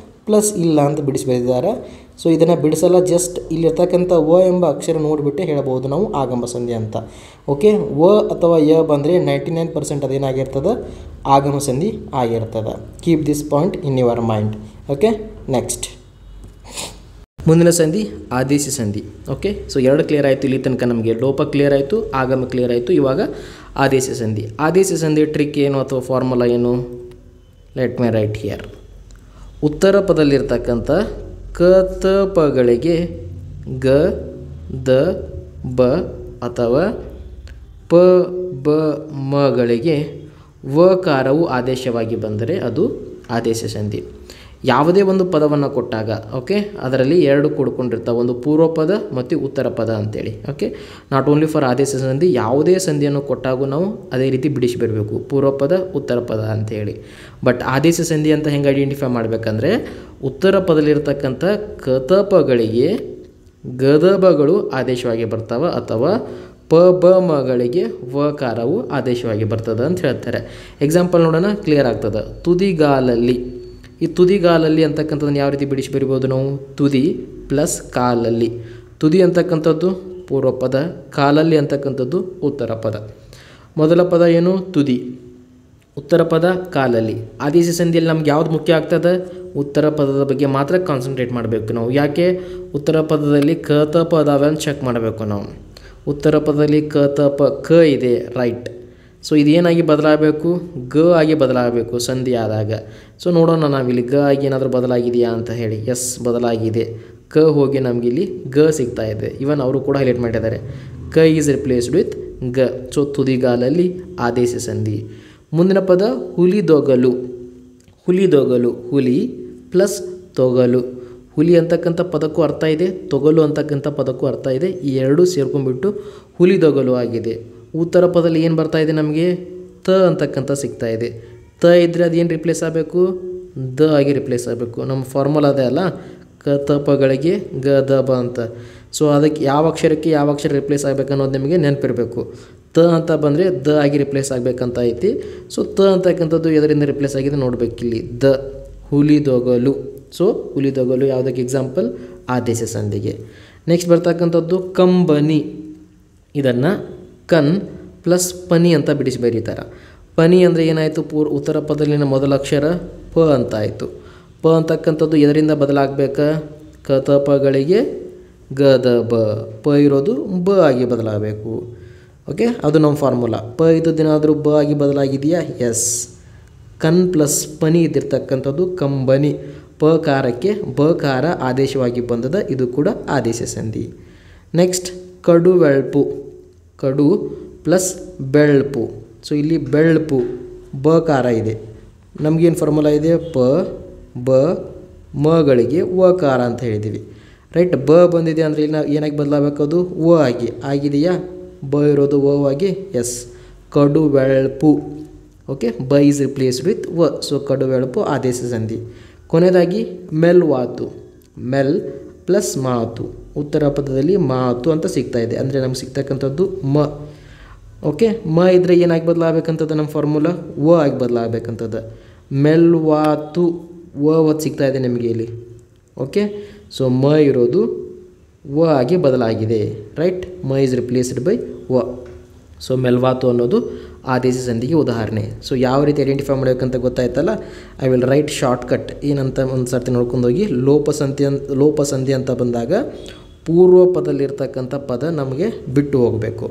ಪ್ಲಸ್ ಇಲ್ಲ ಅಂತ ಬಿಡಿಸಿ ಬರೆದಿದ್ದಾರೆ. ಸೊ ಇದನ್ನು ಬಿಡಿಸಲ್ಲ, ಜಸ್ಟ್ ಇಲ್ಲಿರ್ತಕ್ಕಂಥ ವ ಎಂಬ ಅಕ್ಷರ ನೋಡಿಬಿಟ್ಟೆ ಹೇಳ್ಬೋದು ನಾವು ಆಗಮ ಸಂಧಿ ಅಂತ. ಓಕೆ, ವ ಅಥವಾ ಯ ಬಂದರೆ 99% ಅದೇನಾಗಿರ್ತದೆ, ಆಗಮ ಸಂಧಿ ಆಗಿರ್ತದೆ. Keep this point in your mind. Okay, next ಮುಂದಿನ ಸಂಧಿ ಆದೇಶಿ ಸಂಧಿ. ಓಕೆ, ಸೊ ಎರಡು ಕ್ಲಿಯರ್ ಆಯಿತು ಇಲ್ಲಿ ತನಕ. ನಮಗೆ ಲೋಪ ಕ್ಲಿಯರ್ ಆಯಿತು, ಆಗಮ ಕ್ಲಿಯರ್ ಆಯಿತು. ಇವಾಗ ಆದೇಶಿ ಸಂಧಿ. ಆದೇಶಿ ಸಂಧಿ ಟ್ರಿಕ್ ಏನು ಅಥವಾ ಫಾರ್ಮುಲಾ ಏನು? Let my right here. ಉತ್ತರ ಪದದಲ್ಲಿರ್ತಕ್ಕಂಥ ಕ ತ ಪಗಳಿಗೆ ಗ ದ ಬ ಅಥವಾ ಪ ಬ ಮಗಳಿಗೆ ವಕಾರವು ಆದೇಶವಾಗಿ ಬಂದರೆ ಅದು ಆದೇಶ ಸಂಧಿ. ಯಾವುದೇ ಒಂದು ಪದವನ್ನು ಕೊಟ್ಟಾಗ, ಓಕೆ, ಅದರಲ್ಲಿ ಎರಡು ಕೂಡ್ಕೊಂಡಿರ್ತಾವೆ, ಒಂದು ಪೂರ್ವ ಪದ ಮತ್ತು ಉತ್ತರ ಪದ ಅಂತೇಳಿ. ಓಕೆ, ನಾಟ್ ಓನ್ಲಿ ಫಾರ್ ಆದೇಶ ಸಂಧಿ, ಯಾವುದೇ ಸಂಧಿಯನ್ನು ಕೊಟ್ಟಾಗೂ ನಾವು ಅದೇ ರೀತಿ ಬಿಡಿಸಿ ಬರಬೇಕು, ಪೂರ್ವ ಪದ ಉತ್ತರ ಪದ ಅಂತೇಳಿ. ಬಟ್ ಆದೇಶ ಸಂಧಿ ಅಂತ ಹೆಂಗೆ ಐಡೆಂಟಿಫೈ ಮಾಡಬೇಕಂದ್ರೆ, ಉತ್ತರ ಪದದಲ್ಲಿರ್ತಕ್ಕಂಥ ಕತಪಗಳಿಗೆ ಗದಬಗಳು ಆದೇಶವಾಗಿ ಬರ್ತಾವೆ ಅಥವಾ ಪ ಬ ಮಗಳಿಗೆ ವಕಾರವು ಆದೇಶವಾಗಿ ಬರ್ತದೆ ಅಂತ ಹೇಳ್ತಾರೆ. ಎಕ್ಸಾಂಪಲ್ ನೋಡೋಣ, ಕ್ಲಿಯರ್ ಆಗ್ತದೆ. ತುದಿಗಾಲಲ್ಲಿ, ಈ ತುದಿಗಾಲಲ್ಲಿ ಅಂತಕ್ಕಂಥದ್ದನ್ನು ಯಾವ ರೀತಿ ಬಿಡಿಸಿ ಬರಿಬೋದು ನಾವು? ತುದಿ ಪ್ಲಸ್ ಕಾಲಲ್ಲಿ. ತುದಿ ಅಂತಕ್ಕಂಥದ್ದು ಪೂರ್ವ ಪದ, ಕಾಲಲ್ಲಿ ಅಂತಕ್ಕಂಥದ್ದು ಉತ್ತರ ಪದ. ಮೊದಲ ಪದ ಏನು? ತುದಿ. ಉತ್ತರ ಪದ ಕಾಲಲ್ಲಿ. ಆದೇಶ ಸಂಧಿಯಲ್ಲಿ ನಮ್ಗೆ ಯಾವ್ದು ಮುಖ್ಯ ಆಗ್ತದೆ? ಉತ್ತರ ಪದದ ಬಗ್ಗೆ ಮಾತ್ರ ಕಾನ್ಸಂಟ್ರೇಟ್ ಮಾಡಬೇಕು ನಾವು. ಯಾಕೆ? ಉತ್ತರ ಪದದಲ್ಲಿ ಕ ತ ಪ ಅದಾವೆ ಅಂತ ಚೆಕ್ ಮಾಡಬೇಕು ನಾವು. ಉತ್ತರ ಪದದಲ್ಲಿ ಕ ತ ಪ ಕ ಇದೆ, ರೈಟ್. ಸೊ ಇದೇನಾಗಿ ಬದಲಾಗಬೇಕು? ಗ ಆಗಿ ಬದಲಾಗಬೇಕು ಸಂಧಿ ಆದಾಗ. ಸೊ ನೋಡೋಣ ನಾವಿಲ್ಲಿ ಗ ಆಗಿ ಏನಾದರೂ ಬದಲಾಗಿದೆಯಾ ಅಂತ ಹೇಳಿ. ಎಸ್, ಬದಲಾಗಿದೆ. ಕ ಹೋಗಿ ನಮಗಿಲ್ಲಿ ಗ ಸಿಗ್ತಾ ಇದೆ. ಇವನ್ ಅವರು ಕೂಡ ಹೈಲೈಟ್ ಮಾಡಿದ್ದಾರೆ, ಕ ಈಸ್ ರಿಪ್ಲೇಸ್ಡ್ ವಿತ್ ಗ. ಸೊ ತುದಿಗಾಲಲ್ಲಿ ಆದೇಶ ಸಂಧಿ. ಮುಂದಿನ ಪದ ಹುಲಿದೊಗಲು. ಹುಲಿದೊಗಲು, ಹುಲಿ ಪ್ಲಸ್ ತೊಗಲು. ಹುಲಿ ಅಂತಕ್ಕಂಥ ಪದಕ್ಕೂ ಅರ್ಥ ಇದೆ, ತೊಗಲು ಅಂತಕ್ಕಂಥ ಪದಕ್ಕೂ ಅರ್ಥ ಇದೆ. ಈ ಎರಡೂ ಸೇರ್ಕೊಂಡ್ಬಿಟ್ಟು ಹುಲಿದೊಗಲು ಆಗಿದೆ. ಉತ್ತರ ಪದದಲ್ಲಿ ಏನು ಬರ್ತಾ ಇದೆ ನಮಗೆ? ತ ಅಂತಕ್ಕಂಥ ಸಿಗ್ತಾ ಇದೆ. ತ ಇದ್ದರೆ ಅದೇನು ರಿಪ್ಲೇಸ್ ಆಗಬೇಕು? ದ ಆಗಿ ರಿಪ್ಲೇಸ್ ಆಗಬೇಕು. ನಮ್ಮ ಫಾರ್ಮುಲಾ ಅದೇ ಅಲ್ಲ, ಕ ತ ಪಗಳಿಗೆ ಗ ದ ಬ ಅಂತ. ಸೊ ಅದಕ್ಕೆ ಯಾವ ಅಕ್ಷರಕ್ಕೆ ಯಾವ ಅಕ್ಷರ ರಿಪ್ಲೇಸ್ ಆಗಬೇಕು ಅನ್ನೋದು ನಿಮಗೆ ನೆನಪಿರಬೇಕು. ತ ಅಂತ ಬಂದರೆ ದ ಆಗಿ ರಿಪ್ಲೇಸ್ ಆಗಬೇಕಂತ ಐತಿ. ಸೊ ತ ಅಂತಕ್ಕಂಥದ್ದು ಎದರಿಂದ ರಿಪ್ಲೇಸ್ ಆಗಿದೆ ನೋಡಬೇಕಿಲ್ಲಿ, ದ. ಹುಲಿದೊಗಲು. ಸೊ ಹುಲಿದೊಗಲು ಯಾವುದಕ್ಕೆ ಎಕ್ಸಾಂಪಲ್? ಆದೇಶ ಸಂಧಿಗೆ. ನೆಕ್ಸ್ಟ್ ಬರ್ತಕ್ಕಂಥದ್ದು ಕಂಬನಿ. ಇದನ್ನು ಕನ್ ಪ್ಲಸ್ ಪನಿ ಅಂತ ಬಿಡಿಸಿ ಬರೀತಾರೆ. ಪನಿ ಅಂದರೆ ಏನಾಯಿತು? ಉತ್ತರ ಪದದಲ್ಲಿನ ಮೊದಲ ಅಕ್ಷರ ಪ ಅಂತ ಆಯಿತು. ಪ ಅಂತಕ್ಕಂಥದ್ದು ಎದರಿಂದ ಬದಲಾಗಬೇಕಾ? ಕ ತ ಪಗಳಿಗೆ ಗ ದ ಬ. ಪ ಇರೋದು ಬ ಆಗಿ ಬದಲಾಗಬೇಕು. ಓಕೆ, ಅದು ನಮ್ಮ ಫಾರ್ಮುಲಾ. ಪ ಇದ್ದದ್ದೇನಾದರೂ ಬ ಆಗಿ ಬದಲಾಗಿದೆಯಾ? ಎಸ್. ಕನ್ ಪ್ಲಸ್ ಪನಿ ಇದ್ದಿರ್ತಕ್ಕಂಥದ್ದು ಕಂಬನಿ. ಪ ಕಾರಕ್ಕೆ ಬ ಕಾರ ಆದೇಶವಾಗಿ ಬಂದದ, ಇದು ಕೂಡ ಆದೇಶ ಸಂಧಿ. ನೆಕ್ಸ್ಟ್ ಕಡುವೆಳ್ಪು. ಕಡು ಪ್ಲಸ್ ಬೆಳ್ಪು. ಸೊ ಇಲ್ಲಿ ಬೆಳ್ಪು, ಬ ಕಾರ ಇದೆ. ನಮಗೇನು ಫಾರ್ಮುಲಾ ಇದೆ? ಪ ಬ ಮಗಳಿಗೆ ವ ಕಾರ ಅಂತ ಹೇಳಿದ್ದೀವಿ, ರೈಟ್. ಬ ಬಂದಿದೆ ಅಂದರೆ ಇಲ್ಲಿ ಏನಾಗಿ ಬದಲಾಗಬೇಕು? ಅದು ವ ಆಗಿ ಆಗಿದೆಯಾ? ಬ ಇರೋದು ವ ಆಗಿ. ಎಸ್, ಕಡುವೆಳ್ಪು. ಓಕೆ, ಬ ಈಸ್ ರಿಪ್ಲೇಸ್ಡ್ ವಿತ್ ವ. ಸೊ ಕಡುವೆಳ್ಪು ಆದೇಶ ಸಂಧಿ. ಕೊನೆಯದಾಗಿ ಮೆಲ್ವಾತು. ಮೆಲ್ ಪ್ಲಸ್ ಮಾತು. ಉತ್ತರ ಪದದಲ್ಲಿ ಮಾತು ಅಂತ ಸಿಗ್ತಾ ಇದೆ, ಅಂದರೆ ನಮ್ಗೆ ಸಿಗ್ತಕ್ಕಂಥದ್ದು ಮ. ಓಕೆ, ಮ ಇದ್ದರೆ ಏನಾಗಿ ಬದಲಾಗಬೇಕಂತದ್ದು? ನಮ್ಮ ಫಾರ್ಮುಲಾ ವ ಆಗಿ ಬದಲಾಗಬೇಕಂತದ್ದು. ಮೆಲ್ವಾತು, ವ ಸಿಗ್ತಾ ಇದೆ ನಿಮಗೆ ಇಲ್ಲಿ. ಓಕೆ, ಸೊ ಮ ಇರೋದು ವ ಆಗಿ ಬದಲಾಗಿದೆ, ರೈಟ್. ಮ ಈಸ್ ರಿಪ್ಲೇಸ್ಡ್ ಬೈ ವ. ಸೊ ಮೆಲ್ವಾತು ಅನ್ನೋದು ಆದೇಶ ಸಂಧಿಗೆ ಉದಾಹರಣೆ. ಸೊ ಯಾವ ರೀತಿ ಐಡೆಂಟಿಫೈ ಮಾಡಬೇಕಂತ ಗೊತ್ತಾಯ್ತಲ್ಲ. I will write shortcut. ಏನಂತ ಒಂದು ಸರ್ತಿ ನೋಡ್ಕೊಂಡು ಹೋಗಿ. ಲೋಪಸಂಧಿ ಅಂತ ಬಂದಾಗ ಪೂರ್ವ ಪದದಲ್ಲಿರ್ತಕ್ಕಂಥ ಪದ ನಮಗೆ ಬಿಟ್ಟು ಹೋಗಬೇಕು.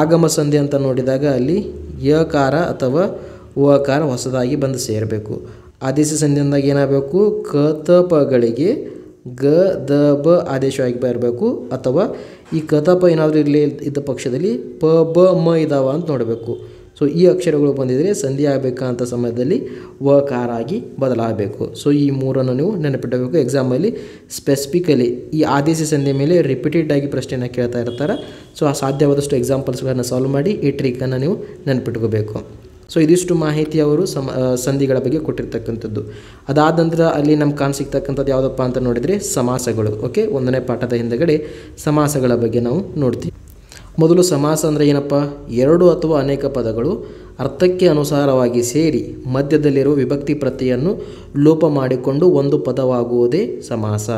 ಆಗಮ ಸಂಧಿ ಅಂತ ನೋಡಿದಾಗ ಅಲ್ಲಿ ಯಕಾರ ಅಥವಾ ವಕಾರ ಹೊಸದಾಗಿ ಬಂದು ಸೇರಬೇಕು. ಆದೇಶ ಸಂಧಿ ಅಂದಾಗ ಏನಾಗಬೇಕು? ಕ ತ ಪಗಳಿಗೆ ಗ ದ ಬ ಆದೇಶವಾಗಿ ಬರಬೇಕು, ಅಥವಾ ಈ ಕ ತ ಪ ಏನಾದರೂ ಇರಲಿ ಇದ್ದ ಪಕ್ಷದಲ್ಲಿ ಪ ಬ ಮ ಇದಾವ ಅಂತ ನೋಡಬೇಕು. ಸೊ ಸೊ ಈ ಅಕ್ಷರಗಳು ಬಂದಿದ್ದರೆ ಸಂಧಿ ಆಗಬೇಕಂತ ಸಮಯದಲ್ಲಿ ವಕಾರ ಆಗಿ ಬದಲಾಗಬೇಕು. ಸೊ ಈ ಮೂರನ್ನು ನೀವು ನೆನಪಿಡಬೇಕು. ಎಕ್ಸಾಮಲ್ಲಿ ಸ್ಪೆಸಿಫಿಕಲಿ ಈ ಆದೇಶ ಸಂಧಿ ಮೇಲೆ ರಿಪೀಟೆಡ್ ಆಗಿ ಪ್ರಶ್ನೆಯನ್ನು ಕೇಳ್ತಾ ಇರ್ತಾರೆ. ಸೊ ಆ ಸಾಧ್ಯವಾದಷ್ಟು ಎಕ್ಸಾಂಪಲ್ಸ್ಗಳನ್ನು ಸಾಲ್ವ್ ಮಾಡಿ ಈ ಟ್ರಿಕನ್ನು ನೀವು ನೆನಪಿಟ್ಕೋಬೇಕು. ಸೊ ಇದಿಷ್ಟು ಮಾಹಿತಿ ಅವರು ಸಂಧಿಗಳ ಬಗ್ಗೆ ಕೊಟ್ಟಿರ್ತಕ್ಕಂಥದ್ದು. ಅದಾದ ನಂತರ ಅಲ್ಲಿ ನಮ್ಗೆ ಕಾಣಸಿಗ್ತಕ್ಕಂಥದ್ದು ಯಾವುದಪ್ಪ ಅಂತ ನೋಡಿದರೆ ಸಮಾಸಗಳು. ಓಕೆ, 1ನೇ ಪಾಠದ ಹಿಂದಗಡೆ ಸಮಾಸಗಳ ಬಗ್ಗೆ ನಾವು ನೋಡ್ತೀವಿ. ಮೊದಲು ಸಮಾಸ ಅಂದರೆ ಏನಪ್ಪ? ಎರಡು ಅಥವಾ ಅನೇಕ ಪದಗಳು ಅರ್ಥಕ್ಕೆ ಅನುಸಾರವಾಗಿ ಸೇರಿ ಮಧ್ಯದಲ್ಲಿರುವ ವಿಭಕ್ತಿ ಪ್ರತ್ಯಯನ್ನು ಲೋಪ ಮಾಡಿಕೊಂಡು ಒಂದು ಪದವಾಗುವುದೇ ಸಮಾಸ.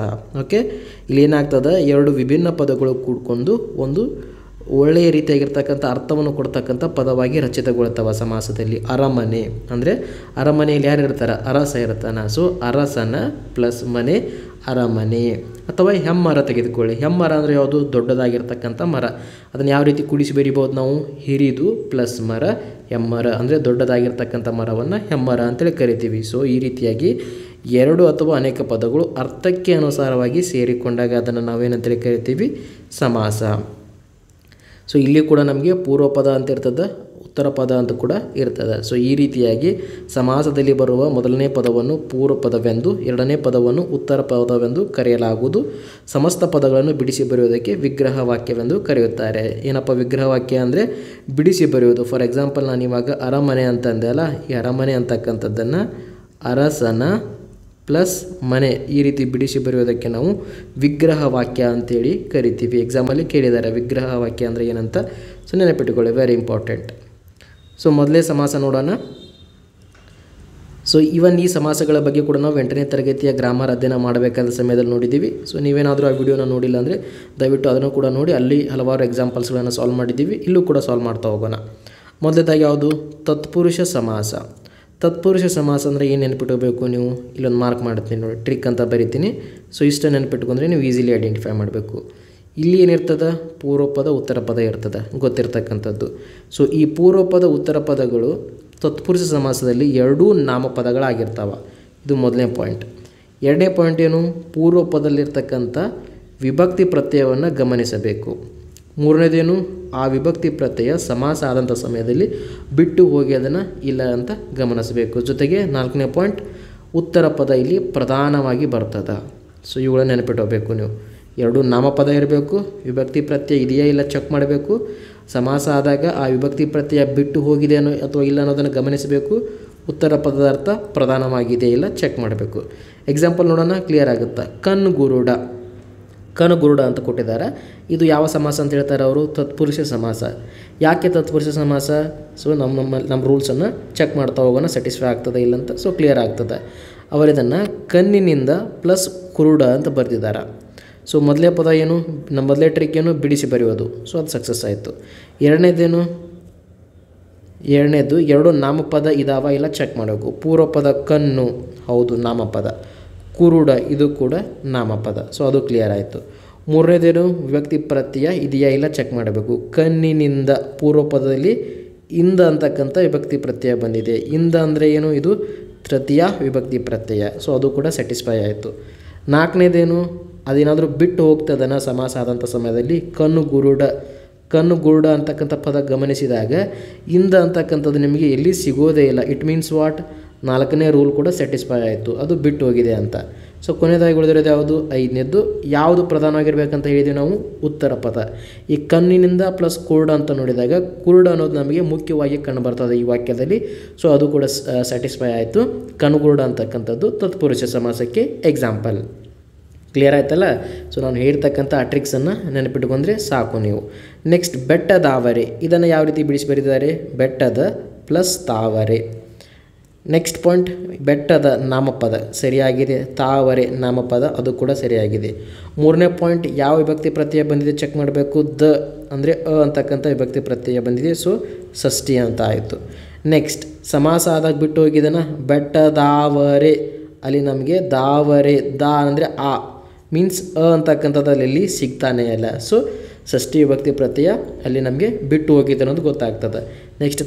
ಓಕೆ, ಇಲ್ಲಿ ಏನಾಗ್ತದೆ, ಎರಡು ವಿಭಿನ್ನ ಪದಗಳು ಕೂಡ್ಕೊಂಡು ಒಂದು ಒಳ್ಳೆಯ ರೀತಿಯಾಗಿರ್ತಕ್ಕಂಥ ಅರ್ಥವನ್ನು ಕೊಡ್ತಕ್ಕಂಥ ಪದವಾಗಿ ರಚಿತಗೊಳ್ತವೆ ಸಮಾಸದಲ್ಲಿ. ಅರಮನೆ ಅಂದರೆ ಅರಮನೆಯಲ್ಲಿ ಯಾರು ಇರ್ತಾರೆ? ಅರಸ ಇರ್ತಾನೆ. ಸೊ ಅರಸನ ಪ್ಲಸ್ ಮನೆ ಅರಮನೆ. ಅಥವಾ ಹೆಮ್ಮರ ತೆಗೆದುಕೊಳ್ಳಿ. ಹೆಮ್ಮರ ಅಂದರೆ ಯಾವುದು? ದೊಡ್ಡದಾಗಿರ್ತಕ್ಕಂಥ ಮರ. ಅದನ್ನು ಯಾವ ರೀತಿ ಕೂಡಿಸಿ ಬರಿಬೋದು ನಾವು? ಹಿರಿದು ಪ್ಲಸ್ ಮರ ಹೆಮ್ಮರ ಅಂದರೆ ದೊಡ್ಡದಾಗಿರ್ತಕ್ಕಂಥ ಮರವನ್ನು ಹೆಮ್ಮರ ಅಂತೇಳಿ ಕರಿತೀವಿ. ಸೊ ಈ ರೀತಿಯಾಗಿ ಎರಡು ಅಥವಾ ಅನೇಕ ಪದಗಳು ಅರ್ಥಕ್ಕೆ ಅನುಸಾರವಾಗಿ ಸೇರಿಕೊಂಡಾಗ ಅದನ್ನು ನಾವೇನಂತೇಳಿ ಕರಿತೀವಿ? ಸಮಾಸ. ಸೊ ಇಲ್ಲಿ ಕೂಡ ನಮಗೆ ಪೂರ್ವ ಪದ ಅಂತ ಇರ್ತದೆ, ಉತ್ತರ ಪದ ಅಂತ ಕೂಡ ಇರ್ತದೆ. ಸೊ ಈ ರೀತಿಯಾಗಿ ಸಮಾಸದಲ್ಲಿ ಬರುವ ಮೊದಲನೇ ಪದವನ್ನು ಪೂರ್ವ ಪದವೆಂದು, ಎರಡನೇ ಪದವನ್ನು ಉತ್ತರ ಪದವೆಂದು ಕರೆಯಲಾಗುವುದು. ಸಮಸ್ತ ಪದಗಳನ್ನು ಬಿಡಿಸಿ ಬರೆಯುವುದಕ್ಕೆ ವಿಗ್ರಹ ವಾಕ್ಯವೆಂದು ಕರೆಯುತ್ತಾರೆ. ಏನಪ್ಪ ವಿಗ್ರಹ ವಾಕ್ಯ ಅಂದರೆ? ಬಿಡಿಸಿ ಬರೆಯುವುದು. ಫಾರ್ ಎಕ್ಸಾಂಪಲ್ ನಾನು ಇವಾಗ ಅರಮನೆ ಅಂತಂದೆ ಅಲ್ಲ, ಈ ಅರಮನೆ ಅಂತಕ್ಕಂಥದ್ದನ್ನು ಅರಸನ ಪ್ಲಸ್ ಮನೆ ಈ ರೀತಿ ಬಿಡಿಸಿ ಬರೆಯೋದಕ್ಕೆ ನಾವು ವಿಗ್ರಹ ವಾಕ್ಯ ಅಂತೇಳಿ ಕರಿತೀವಿ. ಎಕ್ಸಾಮಲ್ಲಿ ಕೇಳಿದ್ದಾರೆ ವಿಗ್ರಹ ವಾಕ್ಯ ಅಂದರೆ ಏನಂತ. ಸೊ ನೆನಪಿಟ್ಟುಕೊಳ್ಳಿ, ವೆರಿ ಇಂಪಾರ್ಟೆಂಟ್. ಸೊ ಮೊದಲೇ ಸಮಾಸ ನೋಡೋಣ. ಸೊ ಇವನ್ ಈ ಸಮಾಸಗಳ ಬಗ್ಗೆ ಕೂಡ ನಾವು 8ನೇ ತರಗತಿಯ ಗ್ರಾಮರ್ ಅಧ್ಯಯನ ಮಾಡಬೇಕಾದ ಸಮಯದಲ್ಲಿ ನೋಡಿದ್ದೀವಿ. ಸೊ ನೀವೇನಾದರೂ ಆ ವಿಡಿಯೋನ ನೋಡಿಲ್ಲ ಅಂದರೆ ದಯವಿಟ್ಟು ಅದನ್ನು ಕೂಡ ನೋಡಿ. ಅಲ್ಲಿ ಹಲವಾರು ಎಕ್ಸಾಂಪಲ್ಸ್ಗಳನ್ನು ಸಾಲ್ವ್ ಮಾಡಿದ್ದೀವಿ. ಇಲ್ಲೂ ಕೂಡ ಸಾಲ್ವ್ ಮಾಡ್ತಾ ಹೋಗೋಣ. ಮೊದಲದಾಗಿ ಯಾವುದು? ತತ್ಪುರುಷ ಸಮಾಸ. ತತ್ಪುರುಷ ಸಮಾಸ ಅಂದರೆ ಏನು ನೆನಪಿಟ್ಕೋಬೇಕು ನೀವು? ಇಲ್ಲೊಂದು ಮಾರ್ಕ್ ಮಾಡ್ತೀನಿ ನೋಡಿ, ಟ್ರಿಕ್ ಅಂತ ಬರಿತೀನಿ. ಸೊ ಇಷ್ಟ ನೆನಪಿಟ್ಕೊಂಡ್ರೆ ನೀವು ಈಸಿಲಿ ಐಡೆಂಟಿಫೈ ಮಾಡಬೇಕು. ಇಲ್ಲಿ ಏನಿರ್ತದೆ? ಪೂರ್ವ ಪದ ಉತ್ತರ ಪದ ಇರ್ತದೆ, ಗೊತ್ತಿರ್ತಕ್ಕಂಥದ್ದು. ಸೊ ಈ ಪೂರ್ವ ಪದ ಉತ್ತರ ಪದಗಳು ತತ್ಪುರುಷ ಸಮಾಸದಲ್ಲಿ ಎರಡೂ ನಾಮಪದಗಳಾಗಿರ್ತಾವೆ. ಇದು ಮೊದಲನೇ ಪಾಯಿಂಟ್. ಎರಡನೇ ಪಾಯಿಂಟ್ ಏನು? ಪೂರ್ವ ಪದದಲ್ಲಿರ್ತಕ್ಕಂಥ ವಿಭಕ್ತಿ ಪ್ರತ್ಯಯವನ್ನು ಗಮನಿಸಬೇಕು. ಮೂರನೇದೇನು? ಆ ವಿಭಕ್ತಿ ಪ್ರತ್ಯಯ ಸಮಾಸ ಆದಂಥ ಸಮಯದಲ್ಲಿ ಬಿಟ್ಟು ಹೋಗಿ ಅದನ್ನು ಇಲ್ಲ ಅಂತ ಗಮನಿಸಬೇಕು. ಜೊತೆಗೆ 4ನೇ ಪಾಯಿಂಟ್, ಉತ್ತರ ಪದ ಇಲ್ಲಿ ಪ್ರಧಾನವಾಗಿ ಬರ್ತದೆ. ಸೊ ಇವುಗಳನ್ನು ನೆನಪಿಟ್ಕೋಬೇಕು ನೀವು. ಎರಡು ನಾಮಪದ ಇರಬೇಕು, ವಿಭಕ್ತಿ ಪ್ರತ್ಯಯ ಇದೆಯಾ ಇಲ್ಲ ಚೆಕ್ ಮಾಡಬೇಕು. ಸಮಾಸ ಆದಾಗ ಆ ವಿಭಕ್ತಿ ಪ್ರತ್ಯಯ ಬಿಟ್ಟು ಹೋಗಿದೆ ಅಥವಾ ಇಲ್ಲ ಅನ್ನೋದನ್ನು ಗಮನಿಸಬೇಕು. ಉತ್ತರ ಪದದ ಅರ್ಥ ಪ್ರಧಾನವಾಗಿದೆ ಇಲ್ಲ ಚೆಕ್ ಮಾಡಬೇಕು. ಎಕ್ಸಾಂಪಲ್ ನೋಡೋಣ, ಕ್ಲಿಯರ್ ಆಗುತ್ತೆ. ಕನ್ಗುರುಡ. ಕನುಗುರುಡ ಅಂತ ಕೊಟ್ಟಿದ್ದಾರೆ. ಇದು ಯಾವ ಸಮಾಸ ಅಂತ ಹೇಳ್ತಾರೆ ಅವರು? ತತ್ಪುರುಷ ಸಮಾಸ. ಯಾಕೆ ತತ್ಪುರುಷ ಸಮಾಸ? ಸೊ ನಮ್ಮ ರೂಲ್ಸನ್ನು ಚೆಕ್ ಮಾಡ್ತಾ ಹೋಗೋಣ, ಸ್ಯಾಟಿಸ್ಫೈ ಆಗ್ತದೆ ಇಲ್ಲ ಅಂತ. ಸೊ ಕ್ಲಿಯರ್ ಆಗ್ತದೆ. ಅವರಿದನ್ನು ಕಣ್ಣಿನಿಂದ ಪ್ಲಸ್ ಕುರುಡ ಅಂತ ಬರೆದಿದ್ದಾರೆ. ಸೊ ಮೊದಲೇ ಪದ ಏನು? ನಮ್ಮ ಮೊದಲೇ ಟ್ರಿಕ್ ಏನು? ಬಿಡಿಸಿ ಬರೆಯೋದು. ಸೊ ಅದು ಸಕ್ಸಸ್ ಆಯಿತು. ಎರಡನೇದೇನು? ಎರಡು ನಾಮಪದ ಇದಾವ ಇಲ್ಲ ಚೆಕ್ ಮಾಡಬೇಕು. ಪೂರ್ವ ಪದ ಕಣ್ಣು, ಹೌದು ನಾಮಪದ. ಕುರುಡ ಇದು ಕೂಡ ನಾಮಪದ. ಸೊ ಅದು ಕ್ಲಿಯರ್ ಆಯಿತು. ಮೂರನೇದೇನು? ವಿಭಕ್ತಿ ಪ್ರತ್ಯಯ ಇದೆಯಾ ಇಲ್ಲ ಚೆಕ್ ಮಾಡಬೇಕು. ಕಣ್ಣಿನಿಂದ ಪೂರ್ವ ಪದದಲ್ಲಿ ಇಂದ ಅಂತಕ್ಕಂಥ ವಿಭಕ್ತಿ ಪ್ರತ್ಯಯ ಬಂದಿದೆ. ಇಂದ ಅಂದರೆ ಏನು? ಇದು ತೃತೀಯ ವಿಭಕ್ತಿ ಪ್ರತ್ಯಯ. ಸೊ ಅದು ಕೂಡ ಸ್ಯಾಟಿಸ್ಫೈ ಆಯಿತು. ನಾಲ್ಕನೇದೇನು? ಅದೇನಾದರೂ ಬಿಟ್ಟು ಹೋಗ್ತದನ ಸಮಾಸ ಆದಂಥ ಸಮಯದಲ್ಲಿ? ಕಣ್ಣುಗುರುಡ ಅಂತಕ್ಕಂಥ ಪದ ಗಮನಿಸಿದಾಗ ಇಂದ ಅಂತಕ್ಕಂಥದ್ದು ನಿಮಗೆ ಎಲ್ಲಿ ಸಿಗೋದೇ ಇಲ್ಲ. It means what? 4ನೇ ರೂಲ್ ಕೂಡ ಸ್ಯಾಟಿಸ್ಫೈ ಆಯಿತು, ಅದು ಬಿಟ್ಟು ಹೋಗಿದೆ ಅಂತ. ಸೊ ಕೊನೆಯದಾಗಿ ಉಳಿದಿರೋದು ಯಾವುದು? 5ನೇದ್ದು. ಯಾವುದು ಪ್ರಧಾನವಾಗಿರ್ಬೇಕಂತ ಹೇಳಿದ್ದೀವಿ ನಾವು? ಉತ್ತರ ಪದ. ಈ ಕಣ್ಣಿನಿಂದ ಪ್ಲಸ್ ಕುರುಡ ಅಂತ ನೋಡಿದಾಗ ಕುರುಡ ಅನ್ನೋದು ನಮಗೆ ಮುಖ್ಯವಾಗಿ ಕಂಡು ಬರ್ತದೆ ಈ ವಾಕ್ಯದಲ್ಲಿ. ಸೊ ಅದು ಕೂಡ ಸ್ಯಾಟಿಸ್ಫೈ ಆಯಿತು. ಕನುಗುರುಡ ಅಂತಕ್ಕಂಥದ್ದು ತತ್ಪುರುಷ ಸಮಾಸಕ್ಕೆ ಎಕ್ಸಾಂಪಲ್. ಕ್ಲಿಯರ್ ಆಯ್ತಲ್ಲ? ಸೊ ನಾನು ಹೇಳ್ತಕ್ಕಂಥ ಆ ಟ್ರಿಕ್ಸನ್ನು ನೆನಪಿಟ್ಕೊಂಡ್ರೆ ಸಾಕು ನೀವು. ನೆಕ್ಸ್ಟ್ ಬೆಟ್ಟದಾವರೆ. ಇದನ್ನು ಯಾವ ರೀತಿ ಬಿಡಿಸಿ ಬರೆದಿದ್ದಾರೆ? ಬೆಟ್ಟದ ಪ್ಲಸ್ ತಾವರೆ. ನೆಕ್ಸ್ಟ್ ಪಾಯಿಂಟ್, ಬೆಟ್ಟದ ನಾಮಪದ ಸರಿಯಾಗಿದೆ, ತಾವರೆ ನಾಮಪದ ಅದು ಕೂಡ ಸರಿಯಾಗಿದೆ. ಮೂರನೇ ಪಾಯಿಂಟ್, ಯಾವ ವಿಭಕ್ತಿ ಪ್ರತ್ಯಯ ಬಂದಿದೆ ಚೆಕ್ ಮಾಡಬೇಕು. ದ ಅಂದರೆ ಅಂತಕ್ಕಂಥ ವಿಭಕ್ತಿ ಪ್ರತ್ಯಯ ಬಂದಿದೆ. ಸೊ ಷಷ್ಠಿ ಅಂತ ಆಯಿತು. ನೆಕ್ಸ್ಟ್ ಸಮಾಸ ಆದಾಗ ಬಿಟ್ಟು ಹೋಗಿದನ ಬೆಟ್ಟದಾವರೆ. ಅಲ್ಲಿ ನಮಗೆ ದಾವರೆ, ದಾ ಅಂದರೆ ಆ ಮೀನ್ಸ್ ಅಂತಕ್ಕಂಥದ್ದಲ್ಲಿ ಸಿಗ್ತಾನೆ ಇಲ್ಲ. ಸೊ ಷಷ್ಠಿ ವಿಭಕ್ತಿ ಪ್ರತ್ಯಯ ಅಲ್ಲಿ ನಮಗೆ ಬಿಟ್ಟು ಹೋಗಿದೆ ಅನ್ನೋದು ಗೊತ್ತಾಗ್ತದೆ. ನೆಕ್ಸ್ಟ್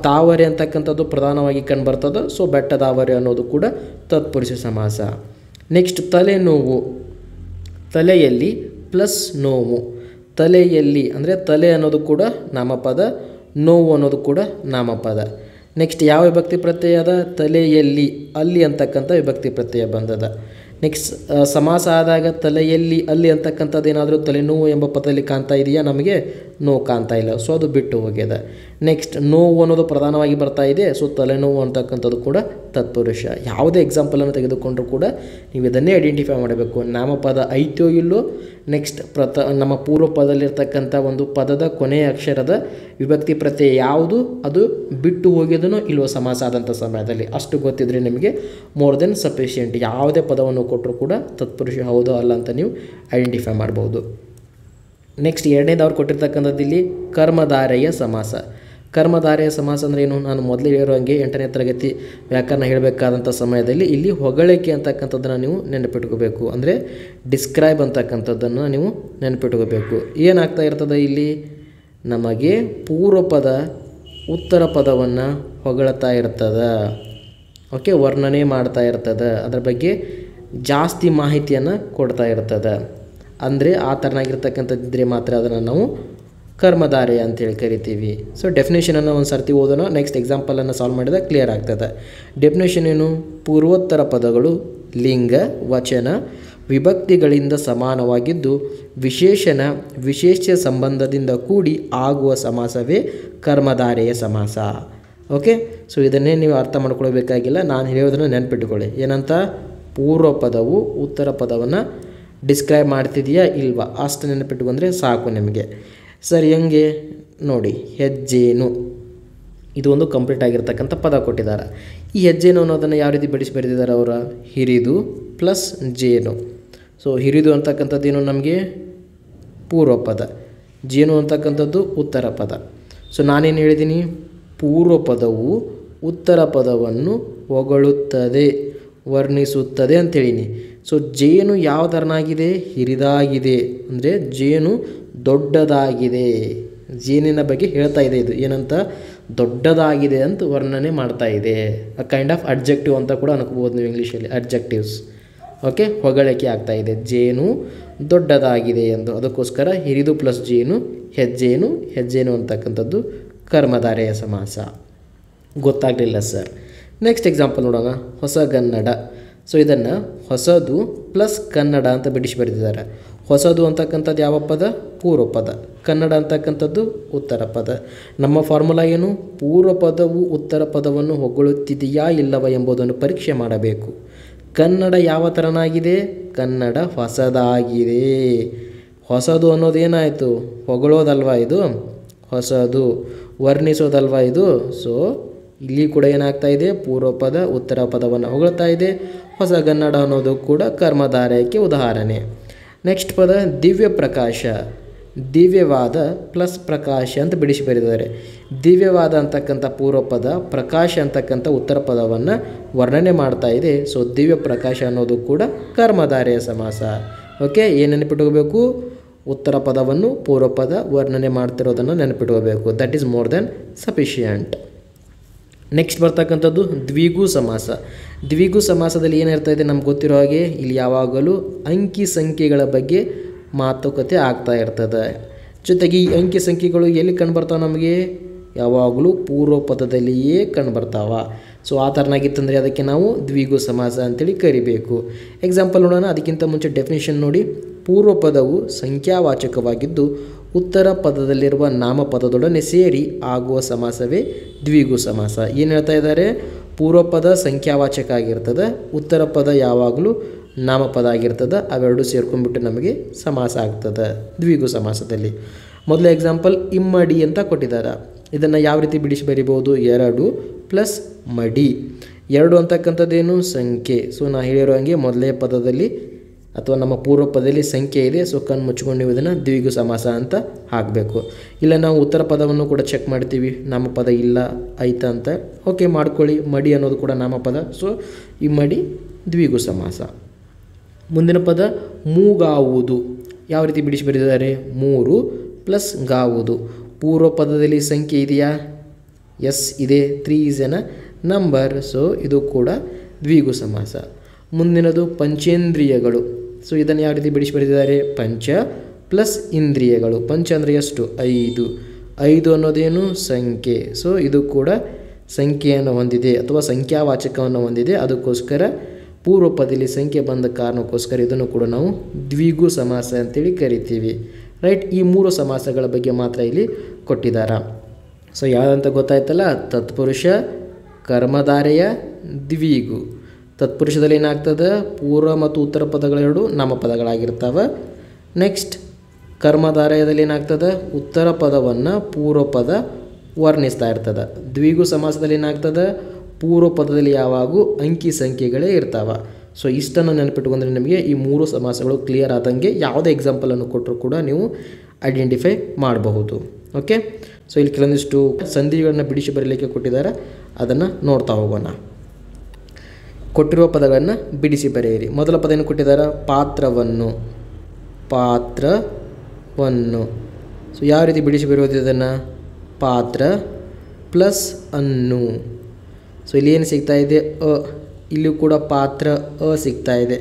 ತಾವರೆ ಅಂತಕ್ಕಂಥದ್ದು ಪ್ರಧಾನವಾಗಿ ಕಂಡುಬರ್ತದೆ. ಸೊ ಬೆಟ್ಟದಾವರೆ ಅನ್ನೋದು ಕೂಡ ತತ್ಪುರುಷ ಸಮಾಸ. ನೆಕ್ಸ್ಟ್ ತಲೆನೋವು. ತಲೆಯಲ್ಲಿ ಪ್ಲಸ್ ನೋವು. ತಲೆಯಲ್ಲಿ ಅಂದರೆ ತಲೆ ಅನ್ನೋದು ಕೂಡ ನಾಮಪದ. ನೋವು ಅನ್ನೋದು ಕೂಡ ನಾಮಪದ. ನೆಕ್ಸ್ಟ್ ಯಾವ ವಿಭಕ್ತಿ ಪ್ರತ್ಯಯ ಅದ? ತಲೆಯಲ್ಲಿ, ಅಲ್ಲಿ ಅಂತಕ್ಕಂಥ ವಿಭಕ್ತಿ ಪ್ರತ್ಯಯ ಬಂದದ. ನೆಕ್ಸ್ಟ್ ಸಮಾಸ ಆದಾಗ ತಲೆಯಲ್ಲಿ ಅಲ್ಲಿ ಅಂತಕ್ಕಂಥದ್ದು ಏನಾದರೂ ತಲೆನೋವು ಎಂಬ ಪದದಲ್ಲಿ ಕಾಣ್ತಾ ಇದೆಯಾ? ನಮಗೆ ನೋವು ಕಾಣ್ತಾ ಇಲ್ಲ, ಸೊ ಅದು ಬಿಟ್ಟು ಹೋಗ್ಯದ. ನೆಕ್ಸ್ಟ್ ನೋವು ಅನ್ನೋದು ಪ್ರಧಾನವಾಗಿ ಬರ್ತಾ ಇದೆ, ಸೊ ತಲೆನೋವು ಅಂತಕ್ಕಂಥದ್ದು ಕೂಡ ತತ್ಪುರುಷ. ಯಾವುದೇ ಎಕ್ಸಾಂಪಲನ್ನು ತೆಗೆದುಕೊಂಡ್ರೂ ಕೂಡ ನೀವು ಇದನ್ನೇ ಐಡೆಂಟಿಫೈ ಮಾಡಬೇಕು, ನಾಮಪದ ಐತೋ ಇಲ್ಲೋ. ನೆಕ್ಸ್ಟ್ ನಮ್ಮ ಪೂರ್ವ ಪದದಲ್ಲಿರ್ತಕ್ಕಂಥ ಒಂದು ಪದದ ಕೊನೆಯ ಅಕ್ಷರದ ವಿಭಕ್ತಿ ಪ್ರತ್ಯಯ ಯಾವುದು, ಅದು ಬಿಟ್ಟು ಹೋಗಿದನೋ ಇಲ್ವೋ ಸಮಾಸ ಆದಂಥ ಸಮಯದಲ್ಲಿ, ಅಷ್ಟು ಗೊತ್ತಿದ್ರೆ ನಿಮಗೆ ಮೋರ್ ದೆನ್ ಸಫಿಷಿಯೆಂಟ್. ಯಾವುದೇ ಪದವನ್ನು ಕೊಟ್ಟರೂ ಕೂಡ ತತ್ಪುರುಷ ಹೌದೋ ಅಲ್ಲ ಅಂತ ನೀವು ಐಡೆಂಟಿಫೈ ಮಾಡ್ಬೋದು. ನೆಕ್ಸ್ಟ್ ಎರಡನೇದು ಅವ್ರು ಕೊಟ್ಟಿರ್ತಕ್ಕಂಥದ್ದು ಇಲ್ಲಿ ಕರ್ಮಧಾರೆಯ ಸಮಾಸ. ಕರ್ಮಧಾರೆಯ ಸಮಾಸ ಅಂದರೆ ಏನು? ನಾನು ಮೊದಲೇ ಹೇಳೋ ಹಾಗೆ 8ನೇ ತರಗತಿ ವ್ಯಾಕರಣ ಹೇಳಬೇಕಾದಂಥ ಸಮಯದಲ್ಲಿ ಇಲ್ಲಿ ಹೊಗಳಿಕೆ ಅಂತಕ್ಕಂಥದ್ದನ್ನು ನೀವು ನೆನಪಿಟ್ಕೋಬೇಕು. ಅಂದರೆ ಡಿಸ್ಕ್ರೈಬ್ ಅಂತಕ್ಕಂಥದ್ದನ್ನು ನೀವು ನೆನಪಿಟ್ಕೋಬೇಕು. ಏನಾಗ್ತಾ ಇರ್ತದೆ ಇಲ್ಲಿ? ನಮಗೆ ಪೂರ್ವ ಪದ ಉತ್ತರ ಪದವನ್ನು ಹೊಗಳ್ತಾ ಇರ್ತದೆ, ಓಕೆ, ವರ್ಣನೆ ಮಾಡ್ತಾ ಇರ್ತದೆ, ಅದರ ಬಗ್ಗೆ ಜಾಸ್ತಿ ಮಾಹಿತಿಯನ್ನು ಕೊಡ್ತಾ ಇರ್ತದೆ. ಅಂದರೆ ಆ ಥರನಾಗಿರ್ತಕ್ಕಂಥದ್ದಿದ್ರೆ ಮಾತ್ರ ಅದನ್ನು ನಾವು ಕರ್ಮಧಾರೆ ಅಂತೇಳಿ ಕರಿತೀವಿ. ಸೊ ಡೆಫಿನೇಷನನ್ನು ಒಂದು ಸರ್ತಿ ಓದೋಣ, ನೆಕ್ಸ್ಟ್ ಎಕ್ಸಾಂಪಲನ್ನು ಸಾಲ್ವ್ ಮಾಡಿದಾಗ ಕ್ಲಿಯರ್ ಆಗ್ತದೆ. ಡೆಫಿನೇಷನ್ ಏನು? ಪೂರ್ವೋತ್ತರ ಪದಗಳು ಲಿಂಗ ವಚನ ವಿಭಕ್ತಿಗಳಿಂದ ಸಮಾನವಾಗಿದ್ದು ವಿಶೇಷಣ ವಿಶೇಷ ಸಂಬಂಧದಿಂದ ಕೂಡಿ ಆಗುವ ಸಮಾಸವೇ ಕರ್ಮಧಾರೆಯ ಸಮಾಸ. ಓಕೆ, ಸೊ ಇದನ್ನೇ ನೀವು ಅರ್ಥ ಮಾಡ್ಕೊಳ್ಬೇಕಾಗಿಲ್ಲ, ನಾನು ಹೇಳೋದನ್ನು ನೆನಪಿಟ್ಟುಕೊಳ್ಳಿ. ಏನಂತ? ಪೂರ್ವ ಪದವು ಉತ್ತರ ಪದವನ್ನು ಡಿಸ್ಕ್ರೈಬ್ ಮಾಡ್ತಿದೆಯಾ ಇಲ್ವಾ ಅಷ್ಟು ನೆನಪಿಟ್ಟುಕೊಂಡ್ರೆ ಸಾಕು ನಿಮಗೆ. ಸರಿ, ಹೆಂಗೆ ನೋಡಿ, ಹೆಜ್ಜೇನು ಇದು ಒಂದು ಕಂಪ್ಲೀಟ್ ಆಗಿರ್ತಕ್ಕಂಥ ಪದ ಕೊಟ್ಟಿದ್ದಾರೆ. ಈ ಹೆಜ್ಜೇನು ಅನ್ನೋದನ್ನು ಯಾವ ರೀತಿ ಬಿಡಿಸಿ ಬರೆದಿದ್ದಾರೆ ಅವರ? ಹಿರಿದು ಪ್ಲಸ್ ಜೇನು. ಸೊ ಹಿರಿದು ಅಂತಕ್ಕಂಥದ್ದೇನು ನಮಗೆ ಪೂರ್ವ ಪದ, ಜೇನು ಅಂತಕ್ಕಂಥದ್ದು ಉತ್ತರ ಪದ. ಸೊ ನಾನೇನು ಹೇಳಿದ್ದೀನಿ? ಪೂರ್ವ ಪದವು ಉತ್ತರ ಪದವನ್ನು ಹೊಗಳುತ್ತದೆ, ವರ್ಣಿಸುತ್ತದೆ ಅಂತೇಳೀನಿ. ಸೊ ಜೇನು ಯಾವ ಥರನಾಗಿದೆ? ಹಿರಿದಾಗಿದೆ, ಅಂದರೆ ಜೇನು ದೊಡ್ಡದಾಗಿದೆ. ಜೇನಿನ ಬಗ್ಗೆ ಹೇಳ್ತಾ ಇದೆ, ಇದು ಏನಂತ? ದೊಡ್ಡದಾಗಿದೆ ಅಂತ ವರ್ಣನೆ ಮಾಡ್ತಾ ಇದೆ. ಅ ಕೈಂಡ್ ಆಫ್ ಅಡ್ಜೆಕ್ಟಿವ್ ಅಂತ ಕೂಡ ಅನ್ಕೋಬೋದು ನೀವು ಇಂಗ್ಲೀಷಲ್ಲಿ, ಅಡ್ಜೆಕ್ಟಿವ್ಸ್. ಓಕೆ, ಹೊಗಳಿಕೆ ಆಗ್ತಾ ಇದೆ, ಜೇನು ದೊಡ್ಡದಾಗಿದೆ ಎಂದು. ಅದಕ್ಕೋಸ್ಕರ ಹಿರಿದು ಪ್ಲಸ್ ಜೇನು ಹೆಜ್ಜೇನು. ಹೆಜ್ಜೇನು ಅಂತಕ್ಕಂಥದ್ದು ಕರ್ಮಧಾರೆಯ ಸಮಾಸ. ಗೊತ್ತಾಗಲಿಲ್ಲ ಸರ್? ನೆಕ್ಸ್ಟ್ ಎಕ್ಸಾಂಪಲ್ ನೋಡೋಣ. ಹೊಸಗನ್ನಡ. ಸೊ ಇದನ್ನು ಹೊಸದು ಪ್ಲಸ್ ಕನ್ನಡ ಅಂತ ಬಿಡಿಸಿ ಬರೆದಿದ್ದಾರೆ. ಹೊಸದು ಅಂತಕ್ಕಂಥದ್ದು ಯಾವ ಪದ? ಪೂರ್ವ ಪದ. ಕನ್ನಡ ಅಂತಕ್ಕಂಥದ್ದು ಉತ್ತರ ಪದ. ನಮ್ಮ ಫಾರ್ಮುಲಾ ಏನು? ಪೂರ್ವ ಪದವು ಉತ್ತರ ಪದವನ್ನು ಹೊಗಳುತ್ತಿದೆಯಾ ಇಲ್ಲವ ಎಂಬುದನ್ನು ಪರೀಕ್ಷೆ ಮಾಡಬೇಕು. ಕನ್ನಡ ಯಾವ ಥರನಾಗಿದೆ? ಕನ್ನಡ ಹೊಸದಾಗಿದೆ. ಹೊಸದು ಅನ್ನೋದೇನಾಯಿತು? ಹೊಗಳೋದಲ್ವಾ ಇದು? ಹೊಸದು ವರ್ಣಿಸೋದಲ್ವಾ ಇದು? ಸೊ ಇಲ್ಲಿ ಕೂಡ ಏನಾಗ್ತಾ ಇದೆ? ಪೂರ್ವ ಪದ ಉತ್ತರ ಪದವನ್ನು ಹೊಗಳ್ತಾ ಇದೆ. ಹೊಸಗನ್ನಡ ಅನ್ನೋದು ಕೂಡ ಕರ್ಮಧಾರಯಕ್ಕೆ ಉದಾಹರಣೆ. ನೆಕ್ಸ್ಟ್ ಪದ ದಿವ್ಯ ಪ್ರಕಾಶ. ದಿವ್ಯವಾದ ಪ್ಲಸ್ ಪ್ರಕಾಶ ಅಂತ ಬಿಡಿಸಿ ಬರೆದಿದ್ದಾರೆ. ದಿವ್ಯವಾದ ಅಂತಕ್ಕಂಥ ಪೂರ್ವ ಪದ, ಪ್ರಕಾಶ ಅಂತಕ್ಕಂಥ ಉತ್ತರ ಪದವನ್ನು ವರ್ಣನೆ ಮಾಡ್ತಾ ಇದೆ. ಸೊ ದಿವ್ಯ ಪ್ರಕಾಶ ಅನ್ನೋದು ಕೂಡ ಕರ್ಮಧಾರೆಯ ಸಮಾಸ. ಓಕೆ, ಏನು ನೆನಪಿಟ್ಕೋಬೇಕು? ಉತ್ತರ ಪದವನ್ನು ಪೂರ್ವ ಪದ ವರ್ಣನೆ ಮಾಡ್ತಿರೋದನ್ನು ನೆನಪಿಟ್ಕೋಬೇಕು. That is more then sufficient. Next ಬರ್ತಕ್ಕಂಥದ್ದು ದ್ವಿಗು ಸಮಾಸ. ದ್ವಿಗು ಸಮಾಸದಲ್ಲಿ ಏನಿರ್ತಾ ಇದೆ ನಮ್ಗೆ ಗೊತ್ತಿರೋ ಹಾಗೆ, ಇಲ್ಲಿ ಯಾವಾಗಲೂ ಅಂಕಿ ಸಂಖ್ಯೆಗಳ ಬಗ್ಗೆ ಮಾತುಕತೆ ಆಗ್ತಾ ಇರ್ತದೆ. ಜೊತೆಗೆ ಈ ಅಂಕಿ ಸಂಖ್ಯೆಗಳು ಎಲ್ಲಿ ಕಂಡುಬರ್ತಾವೆ? ನಮಗೆ ಯಾವಾಗಲೂ ಪೂರ್ವ ಪದದಲ್ಲಿಯೇ ಕಂಡುಬರ್ತಾವ. ಸೊ ಆ ಥರನಾಗಿತ್ತಂದರೆ ಅದಕ್ಕೆ ನಾವು ದ್ವಿಗು ಸಮಾಸ ಅಂತೇಳಿ ಕರಿಬೇಕು. ಎಕ್ಸಾಂಪಲ್ ನೋಡೋಣ. ಅದಕ್ಕಿಂತ ಮುಂಚೆ ಡೆಫಿನೇಷನ್ ನೋಡಿ. ಪೂರ್ವ ಪದವು ಸಂಖ್ಯಾವಾಚಕವಾಗಿದ್ದು ಉತ್ತರ ಪದದಲ್ಲಿರುವ ನಾಮಪದದೊಡನೆ ಸೇರಿ ಆಗುವ ಸಮಾಸವೇ ದ್ವಿಗು ಸಮಾಸ. ಏನು ಹೇಳ್ತಾ ಇದ್ದಾರೆ? ಪೂರ್ವ ಪದ ಸಂಖ್ಯಾವಾಚಕ ಆಗಿರ್ತದೆ, ಉತ್ತರ ಪದ ಯಾವಾಗಲೂ ನಾಮಪದ ಆಗಿರ್ತದೆ. ಅವೆರಡು ಸೇರ್ಕೊಂಡ್ಬಿಟ್ಟು ನಮಗೆ ಸಮಾಸ ಆಗ್ತದೆ ದ್ವಿಗು ಸಮಾಸದಲ್ಲಿ. ಮೊದಲ ಎಕ್ಸಾಂಪಲ್ ಇಮ್ಮಡಿ ಅಂತ ಕೊಟ್ಟಿದ್ದಾರೆ. ಇದನ್ನು ಯಾವ ರೀತಿ ಬಿಡಿಸಿ ಬರಿಬೋದು? ಎರಡು ಪ್ಲಸ್ ಮಡಿ. ಎರಡು ಅಂತಕ್ಕಂಥದ್ದೇನು? ಸಂಖ್ಯೆ. ಸೊ ನಾನು ಹೇಳಿರೋ ಹಾಗೆ ಮೊದಲೇ ಪದದಲ್ಲಿ ಅಥವಾ ನಮ್ಮ ಪೂರ್ವ ಪದದಲ್ಲಿ ಸಂಖ್ಯೆ ಇದೆ. ಸೊ ಕಣ್ಣು ಮುಚ್ಕೊಂಡು ನೀವು ಇದನ್ನು ದ್ವಿಗು ಸಮಾಸ ಅಂತ ಹಾಕಬೇಕು. ಇಲ್ಲ ನಾವು ಉತ್ತರ ಪದವನ್ನು ಕೂಡ ಚೆಕ್ ಮಾಡ್ತೀವಿ, ನಾಮಪದ ಇಲ್ಲ ಆಯ್ತಾ ಅಂತ. ಓಕೆ, ಮಾಡ್ಕೊಳ್ಳಿ. ಮಡಿ ಅನ್ನೋದು ಕೂಡ ನಾಮಪದ. ಸೊ ಈ ಮಡಿ ದ್ವಿಗು ಸಮಾಸ. ಮುಂದಿನ ಪದ ಮೂಗಾವುದು. ಯಾವ ರೀತಿ ಬಿಡಿಸಿ ಬರೆದಿದ್ದಾರೆ? ಮೂರು ಪ್ಲಸ್ ಗಾವುದು. ಪೂರ್ವ ಪದದಲ್ಲಿ ಸಂಖ್ಯೆ ಇದೆಯಾ? ಎಸ್ ಇದೆ. 3 ಈಸ್ ಎನ್ ನಂಬರ್. ಸೊ ಇದು ಕೂಡ ದ್ವಿಗು ಸಮಾಸ. ಮುಂದಿನದು ಪಂಚೇಂದ್ರಿಯಗಳು. ಸೊ ಇದನ್ನು ಯಾವ ರೀತಿ ಬಿಡಿಸಿ ಬರೆದಿದ್ದಾರೆ? ಪಂಚ ಪ್ಲಸ್ ಇಂದ್ರಿಯಗಳು. ಪಂಚ ಅಂದರೆ ಎಷ್ಟು? 5. 5 ಅನ್ನೋದೇನು ಸಂಖ್ಯೆ. ಸೊ ಇದು ಕೂಡ ಸಂಖ್ಯೆಯನ್ನು ಹೊಂದಿದೆ ಅಥವಾ ಸಂಖ್ಯಾವಾಚಕವನ್ನು ಹೊಂದಿದೆ. ಅದಕ್ಕೋಸ್ಕರ ಪೂರ್ವ ಪದದಲ್ಲಿ ಸಂಖ್ಯೆ ಬಂದ ಕಾರಣಕ್ಕೋಸ್ಕರ ಇದನ್ನು ಕೂಡ ನಾವು ದ್ವಿಗು ಸಮಾಸ ಅಂತೇಳಿ ಕರಿತೀವಿ. ರೈಟ್, ಈ 3 ಸಮಾಸಗಳ ಬಗ್ಗೆ ಮಾತ್ರ ಇಲ್ಲಿ ಕೊಟ್ಟಿದ್ದಾರೆ. ಸೊ ಯಾವುದಂತ ಗೊತ್ತಾಯ್ತಲ್ಲ, ತತ್ಪುರುಷ, ಕರ್ಮಧಾರೆಯ, ದ್ವಿಗು. ತತ್ಪುರುಷದಲ್ಲಿ ಏನಾಗ್ತದೆ, ಪೂರ್ವ ಮತ್ತು ಉತ್ತರ ಪದಗಳೆರಡು ನಾಮಪದಗಳಾಗಿರ್ತವೆ. ನೆಕ್ಸ್ಟ್ ಕರ್ಮಧಾರಯದಲ್ಲಿ ಏನಾಗ್ತದೆ, ಉತ್ತರ ಪದವನ್ನು ಪೂರ್ವ ಪದ ವರ್ಣಿಸ್ತಾ ಇರ್ತದೆ. ದ್ವಿಗು ಸಮಾಸದಲ್ಲಿ ಏನಾಗ್ತದೆ, ಪೂರ್ವ ಪದದಲ್ಲಿ ಯಾವಾಗೂ ಅಂಕಿ ಸಂಖ್ಯೆಗಳೇ ಇರ್ತಾವೆ. ಸೊ ಇಷ್ಟನ್ನು ನೆನಪಿಟ್ಕೊಂಡ್ರೆ ನಿಮಗೆ ಈ 3 ಸಮಾಸಗಳು ಕ್ಲಿಯರ್ ಆದಂಗೆ ಯಾವುದೇ ಎಕ್ಸಾಂಪಲನ್ನು ಕೊಟ್ಟರು ಕೂಡ ನೀವು ಐಡೆಂಟಿಫೈ ಮಾಡಬಹುದು. ಓಕೆ, ಸೊ ಇಲ್ಲಿ ಕೆಲವೊಂದಿಷ್ಟು ಸಂಧಿಗಳನ್ನು ಬಿಡಿಸಿ ಬರೀಲಿಕ್ಕೆ ಕೊಟ್ಟಿದ್ದಾರೆ, ಅದನ್ನು ನೋಡ್ತಾ ಹೋಗೋಣ. ಕೊಟ್ಟಿರುವ ಪದಗಳನ್ನು ಬಿಡಿಸಿ ಬರೆಯಿರಿ. ಮೊದಲ ಪದ ಏನು ಕೊಟ್ಟಿದ್ದಾರೆ, ಪಾತ್ರವನ್ನು. ಪಾತ್ರವನ್ನು. ಸೊ ಯಾವ ರೀತಿ ಬಿಡಿಸಿ ಬರೆಯೋದು ಇದನ್ನು, ಪಾತ್ರ ಪ್ಲಸ್ ಅನ್ನು. ಸೊ ಇಲ್ಲಿ ಏನು ಸಿಗ್ತಾ ಇದೆ, ಇಲ್ಲಿಯೂ ಕೂಡ ಪಾತ್ರ ಸಿಗ್ತಾ ಇದೆ.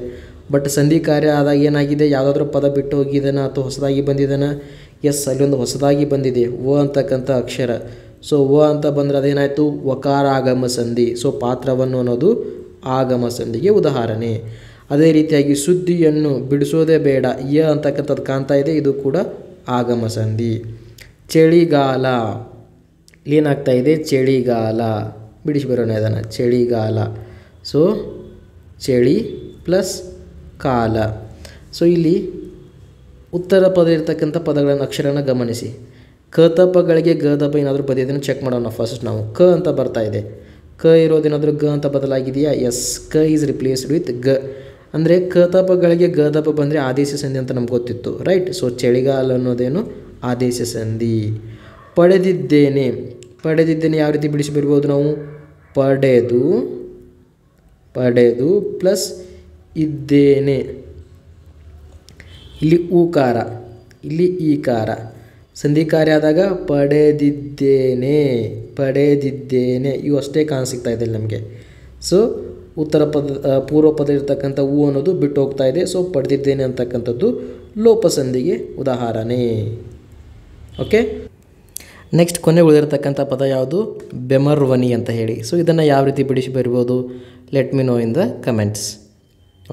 ಬಟ್ ಸಂಧಿ ಕಾರ್ಯ ಆದಾಗ ಏನಾಗಿದೆ, ಯಾವುದಾದ್ರೂ ಪದ ಬಿಟ್ಟು ಹೋಗಿದ್ದಾನ ಅಥವಾ ಹೊಸದಾಗಿ ಬಂದಿದ್ದಾನ. ಎಸ್, ಅಲ್ಲೊಂದು ಹೊಸದಾಗಿ ಬಂದಿದೆ, ಅಂತಕ್ಕಂಥ ಅಕ್ಷರ. ಸೊ ಅಂತ ಬಂದರೆ ಅದೇನಾಯಿತು, ವಕಾರ ಆಗಮ ಸಂಧಿ. ಸೊ ಪಾತ್ರವನ್ನು ಅನ್ನೋದು ಆಗಮ ಸಂಧಿಗೆ ಉದಾಹರಣೆ. ಅದೇ ರೀತಿಯಾಗಿ ಸುದ್ದಿಯನ್ನು ಬಿಡಿಸೋದೇ ಬೇಡ, ಅಂತಕ್ಕಂಥದ್ದು ಕಾಣ್ತಾ ಇದೆ, ಇದು ಕೂಡ ಆಗಮ ಸಂಧಿ. ಚಳಿಗಾಲ, ಏನಾಗ್ತಾ ಇದೆ, ಚಳಿಗಾಲ. ಬಿಡಿಸಿ ಬರೋಣ ಇದನ್ನು, ಚಳಿಗಾಲ. ಸೊ ಚಳಿ ಪ್ಲಸ್ ಕಾಲ. ಸೊ ಇಲ್ಲಿ ಉತ್ತರ ಪದ ಇರ್ತಕ್ಕಂಥ ಪದಗಳನ್ನು ಅಕ್ಷರನ ಗಮನಿಸಿ. ಕತಪಗಳಿಗೆ ಗದಪ ಏನಾದರೂ ಬಂದಿದ್ದನ್ನು ಚೆಕ್ ಮಾಡೋಣ. ಫಸ್ಟ್ ನಾವು ಕ ಅಂತ ಬರ್ತಾ ಇದೆ, ಕ ಇರೋದೇನಾದರೂ ಗ ಅಂತ ಬದಲಾಗಿದೆಯಾ? ಎಸ್, ಕ ಈಸ್ ರಿಪ್ಲೇಸ್ಡ್ ವಿತ್ ಗ. ಅಂದರೆ ಕತಪಗಳಿಗೆ ಗದಪ ಬಂದರೆ ಆದೇಶ ಸಂಧಿ ಅಂತ ನಮ್ಗೆ ಗೊತ್ತಿತ್ತು, ರೈಟ್. ಸೊ ಚಳಿಗಾಲ ಅನ್ನೋದೇನು ಆದೇಶ ಸಂಧಿ. ಪಡೆದಿದ್ದೇನೆ. ಪಡೆದಿದ್ದೇನೆ ಯಾವ ರೀತಿ ಬಿಡಿಸಿ ಬರ್ಬೋದು ನಾವು, ಪಡೆದು ಪ್ಲಸ್ ಇದ್ದೇನೆ. ಇಲ್ಲಿ ಊಕಾರ, ಇಲ್ಲಿ ಈಕಾರ. ಸಂಧಿ ಕಾರ್ಯ ಆದಾಗ ಪಡೆದಿದ್ದೇನೆ ಇವು ಅಷ್ಟೇ ಕಾಣಿಸ್ತಾ ಇದೆ ನಮಗೆ. ಸೊ ಉತ್ತರ ಪದ ಪೂರ್ವ ಪದ ಇರ್ತಕ್ಕಂಥ ಅನ್ನೋದು ಬಿಟ್ಟು ಹೋಗ್ತಾ ಇದೆ. ಸೊ ಪಡೆದಿದ್ದೇನೆ ಅಂತಕ್ಕಂಥದ್ದು ಲೋಪಸಂಧಿಗೆ ಉದಾಹರಣೆ. ಓಕೆ, ನೆಕ್ಸ್ಟ್ ಕೊನೆ ಉಳಿದಿರ್ತಕ್ಕಂಥ ಪದ ಯಾವುದು, ಬೆಮರ್ವನಿ ಅಂತ ಹೇಳಿ. ಸೊ ಇದನ್ನು ಯಾವ ರೀತಿ ಬಿಡಿಸಿ ಬರಿಬೋದು, let me no in the comments.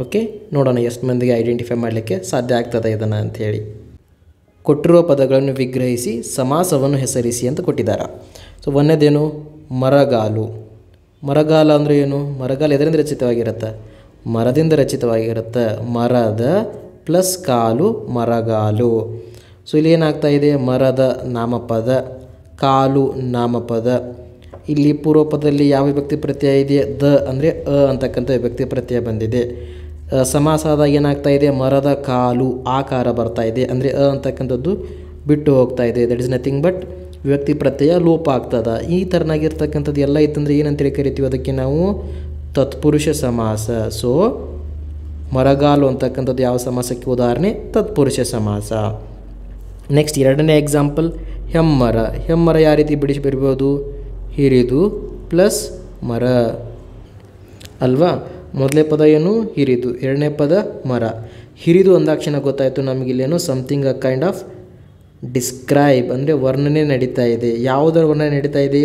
Okay, ನೋಡೋಣ ಎಷ್ಟು ಮಂದಿಗೆ ಐಡೆಂಟಿಫೈ ಮಾಡಲಿಕ್ಕೆ ಸಾಧ್ಯ ಆಗ್ತದೆ ಇದನ್ನು ಅಂಥೇಳಿ. ಕೊಟ್ಟಿರುವ ಪದಗಳನ್ನು ವಿಗ್ರಹಿಸಿ ಸಮಾಸವನ್ನು ಹೆಸರಿಸಿ ಅಂತ ಕೊಟ್ಟಿದ್ದಾರೆ. ಸೊ ಒಂದೇದೇನು, ಮರಗಾಲು. ಮರಗಾಲ ಅಂದರೆ ಏನು, ಮರಗಾಲ ಎದರಿಂದ ರಚಿತವಾಗಿರುತ್ತೆ, ಮರದಿಂದ ರಚಿತವಾಗಿರುತ್ತೆ. ಮರದ ಪ್ಲಸ್ ಕಾಲು, ಮರಗಾಲು. ಸೊ ಇಲ್ಲಿ ಏನಾಗ್ತಾ ಇದೆ, ಮರದ ನಾಮಪದ, ಕಾಲು ನಾಮಪದ. ಇಲ್ಲಿ ಪೂರ್ವ ಪದದಲ್ಲಿ ಯಾವ ವಿಭಕ್ತಿ ಪ್ರತ್ಯಯ ಇದೆ, ದ ಅಂದರೆ ಅಂತಕ್ಕಂಥ ವಿಭಕ್ತಿ ಪ್ರತ್ಯಯ ಬಂದಿದೆ. ಸಮಾಸ ಆದಾಗ ಏನಾಗ್ತಾ ಇದೆ, ಮರದ ಕಾಲು ಆಕಾರ ಬರ್ತಾ ಇದೆ, ಅಂದರೆ ಅಂತಕ್ಕಂಥದ್ದು ಬಿಟ್ಟು ಹೋಗ್ತಾ ಇದೆ. ದಟ್ ಇಸ್ ನಥಿಂಗ್ ಬಟ್ ವಿಭಕ್ತಿ ಪ್ರತ್ಯಯ ಲೋಪ ಆಗ್ತದೆ. ಈ ಥರನಾಗಿರ್ತಕ್ಕಂಥದ್ದು ಎಲ್ಲ ಇತ್ತಂದರೆ ಏನಂತೇಳಿ ಕರಿತೀವಿ, ಅದಕ್ಕೆ ನಾವು ತತ್ಪುರುಷ ಸಮಾಸ. ಸೊ ಮರಗಾಲು ಅಂತಕ್ಕಂಥದ್ದು ಯಾವ ಸಮಾಸಕ್ಕೆ ಉದಾಹರಣೆ, ತತ್ಪುರುಷ ಸಮಾಸ. ನೆಕ್ಸ್ಟ್ ಎರಡನೇ ಎಕ್ಸಾಂಪಲ್, ಹೆಮ್ಮರ. ಹೆಮ್ಮರ ಯಾವ ರೀತಿ ಬಿಡಿಸಿ ಬರಿಬೋದು, ಹಿರಿದು ಪ್ಲಸ್ ಮರ ಅಲ್ವಾ. ಮೊದಲನೇ ಪದ ಏನು, ಹಿರಿದು. ಎರಡನೇ ಪದ ಮರ. ಹಿರಿದು ಅಂದಾಕ್ಷಣ ಗೊತ್ತಾಯಿತು ನಮಗಿಲ್ಲೇನು, something a kind of describe, ಅಂದರೆ ವರ್ಣನೆ ನಡೀತಾ ಇದೆ. ಯಾವುದರ ವರ್ಣನೆ ನಡೀತಾ ಇದೆ,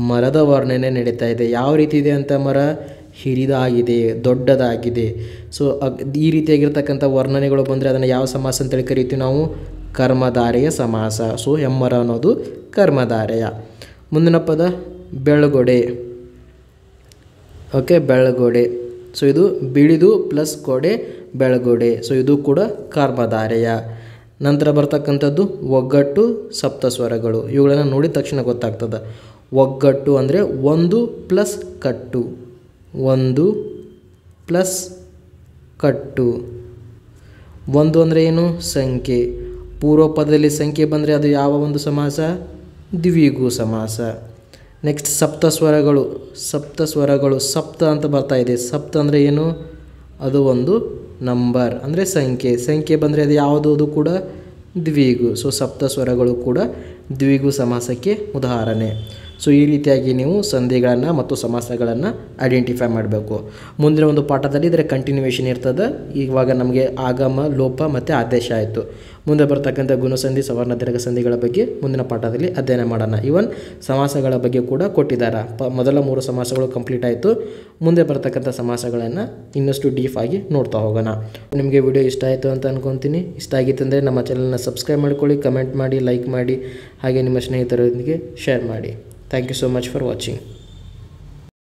ಮರದ ವರ್ಣನೆ ನಡೀತಾ ಇದೆ. ಯಾವ ರೀತಿ ಇದೆ ಅಂತ, ಮರ ಹಿರಿದಾಗಿದೆ, ದೊಡ್ಡದಾಗಿದೆ. ಸೊ ಈ ರೀತಿಯಾಗಿರ್ತಕ್ಕಂಥ ವರ್ಣನೆಗಳು ಬಂದರೆ ಅದನ್ನು ಯಾವ ಸಮಾಸ ಅಂತೇಳಿ ಕರಿತೀವಿ ನಾವು, ಕರ್ಮಧಾರೆಯ ಸಮಾಸ. ಸೊ ಹೆಮ್ಮರ ಅನ್ನೋದು ಕರ್ಮಧಾರೆಯ. ಮುಂದಿನ ಪದ ಬೆಳಗೊಡೆ. ಓಕೆ, ಬೆಳಗೊಡೆ. ಸೊ ಇದು ಬಿಳಿದು ಪ್ಲಸ್ ಕೊಡೆ, ಬೆಳಗೊಡೆ. ಸೊ ಇದು ಕೂಡ ಕರ್ಮಧಾರೆಯ. ನಂತರ ಬರ್ತಕ್ಕಂಥದ್ದು ಒಗ್ಗಟ್ಟು, ಸಪ್ತಸ್ವರಗಳು. ಇವುಗಳನ್ನು ನೋಡಿದ ತಕ್ಷಣ ಗೊತ್ತಾಗ್ತದೆ. ಒಗ್ಗಟ್ಟು ಅಂದರೆ ಒಂದು ಪ್ಲಸ್ ಕಟ್ಟು, ಒಂದು ಪ್ಲಸ್ ಕಟ್ಟು. ಒಂದು ಅಂದರೆ ಏನು, ಸಂಖ್ಯೆ. ಪೂರ್ವ ಪದದಲ್ಲಿ ಸಂಖ್ಯೆ ಬಂದರೆ ಅದು ಯಾವ ಒಂದು ಸಮಾಸ, ದ್ವಿಗು ಸಮಾಸ. ನೆಕ್ಸ್ಟ್ ಸಪ್ತಸ್ವರಗಳು. ಸಪ್ತಸ್ವರಗಳು, ಸಪ್ತ ಅಂತ ಬರ್ತಾ ಇದೆ. ಸಪ್ತ ಅಂದರೆ ಏನು, ಅದು ಒಂದು ನಂಬರ್ ಅಂದರೆ ಸಂಖ್ಯೆ. ಸಂಖ್ಯೆ ಬಂದರೆ ಅದು ಯಾವುದು, ಅದು ಕೂಡ ದ್ವಿಗು. ಸೊ ಸಪ್ತಸ್ವರಗಳು ಕೂಡ ದ್ವಿಗು ಸಮಾಸಕ್ಕೆ ಉದಾಹರಣೆ. ಸೊ ಈ ರೀತಿಯಾಗಿ ನೀವು ಸಂಧಿಗಳನ್ನು ಮತ್ತು ಸಮಾಸಗಳನ್ನು ಐಡೆಂಟಿಫೈ ಮಾಡಬೇಕು. ಮುಂದಿನ ಒಂದು ಪಾಠದಲ್ಲಿ ಇದರ ಕಂಟಿನ್ಯೂವೇಷನ್ ಇರ್ತದೆ. ಇವಾಗ ನಮಗೆ ಆಗಮ, ಲೋಪ ಮತ್ತು ಆದೇಶ ಆಯಿತು. ಮುಂದೆ ಬರ್ತಕ್ಕಂಥ ಗುಣಸಂಧಿ, ಸವರ್ಣ ದೀರ್ಘ ಸಂಧಿಗಳ ಬಗ್ಗೆ ಮುಂದಿನ ಪಾಠದಲ್ಲಿ ಅಧ್ಯಯನ ಮಾಡೋಣ. ಇವನ್ ಸಮಾಸಗಳ ಬಗ್ಗೆ ಕೂಡ ಕೊಟ್ಟಿದ್ದಾರೆ. ಮೊದಲ 3 ಸಮಾಸಗಳು ಕಂಪ್ಲೀಟ್ ಆಯಿತು. ಮುಂದೆ ಬರ್ತಕ್ಕಂಥ ಸಮಾಸಗಳನ್ನು ಇನ್ನಷ್ಟು ಡೀಪ್ ಆಗಿ ನೋಡ್ತಾ ಹೋಗೋಣ. ನಿಮಗೆ ವಿಡಿಯೋ ಇಷ್ಟ ಆಯಿತು ಅಂತ ಅನ್ಕೊತೀನಿ. ಇಷ್ಟ ಆಗಿತ್ತಂದರೆ ನಮ್ಮ ಚಾನಲ್ನ ಸಬ್ಸ್ಕ್ರೈಬ್ ಮಾಡ್ಕೊಳ್ಳಿ, ಕಮೆಂಟ್ ಮಾಡಿ, ಲೈಕ್ ಮಾಡಿ, ಹಾಗೆ ನಿಮ್ಮ ಸ್ನೇಹಿತರೊಂದಿಗೆ ಶೇರ್ ಮಾಡಿ. Thank you so much for watching.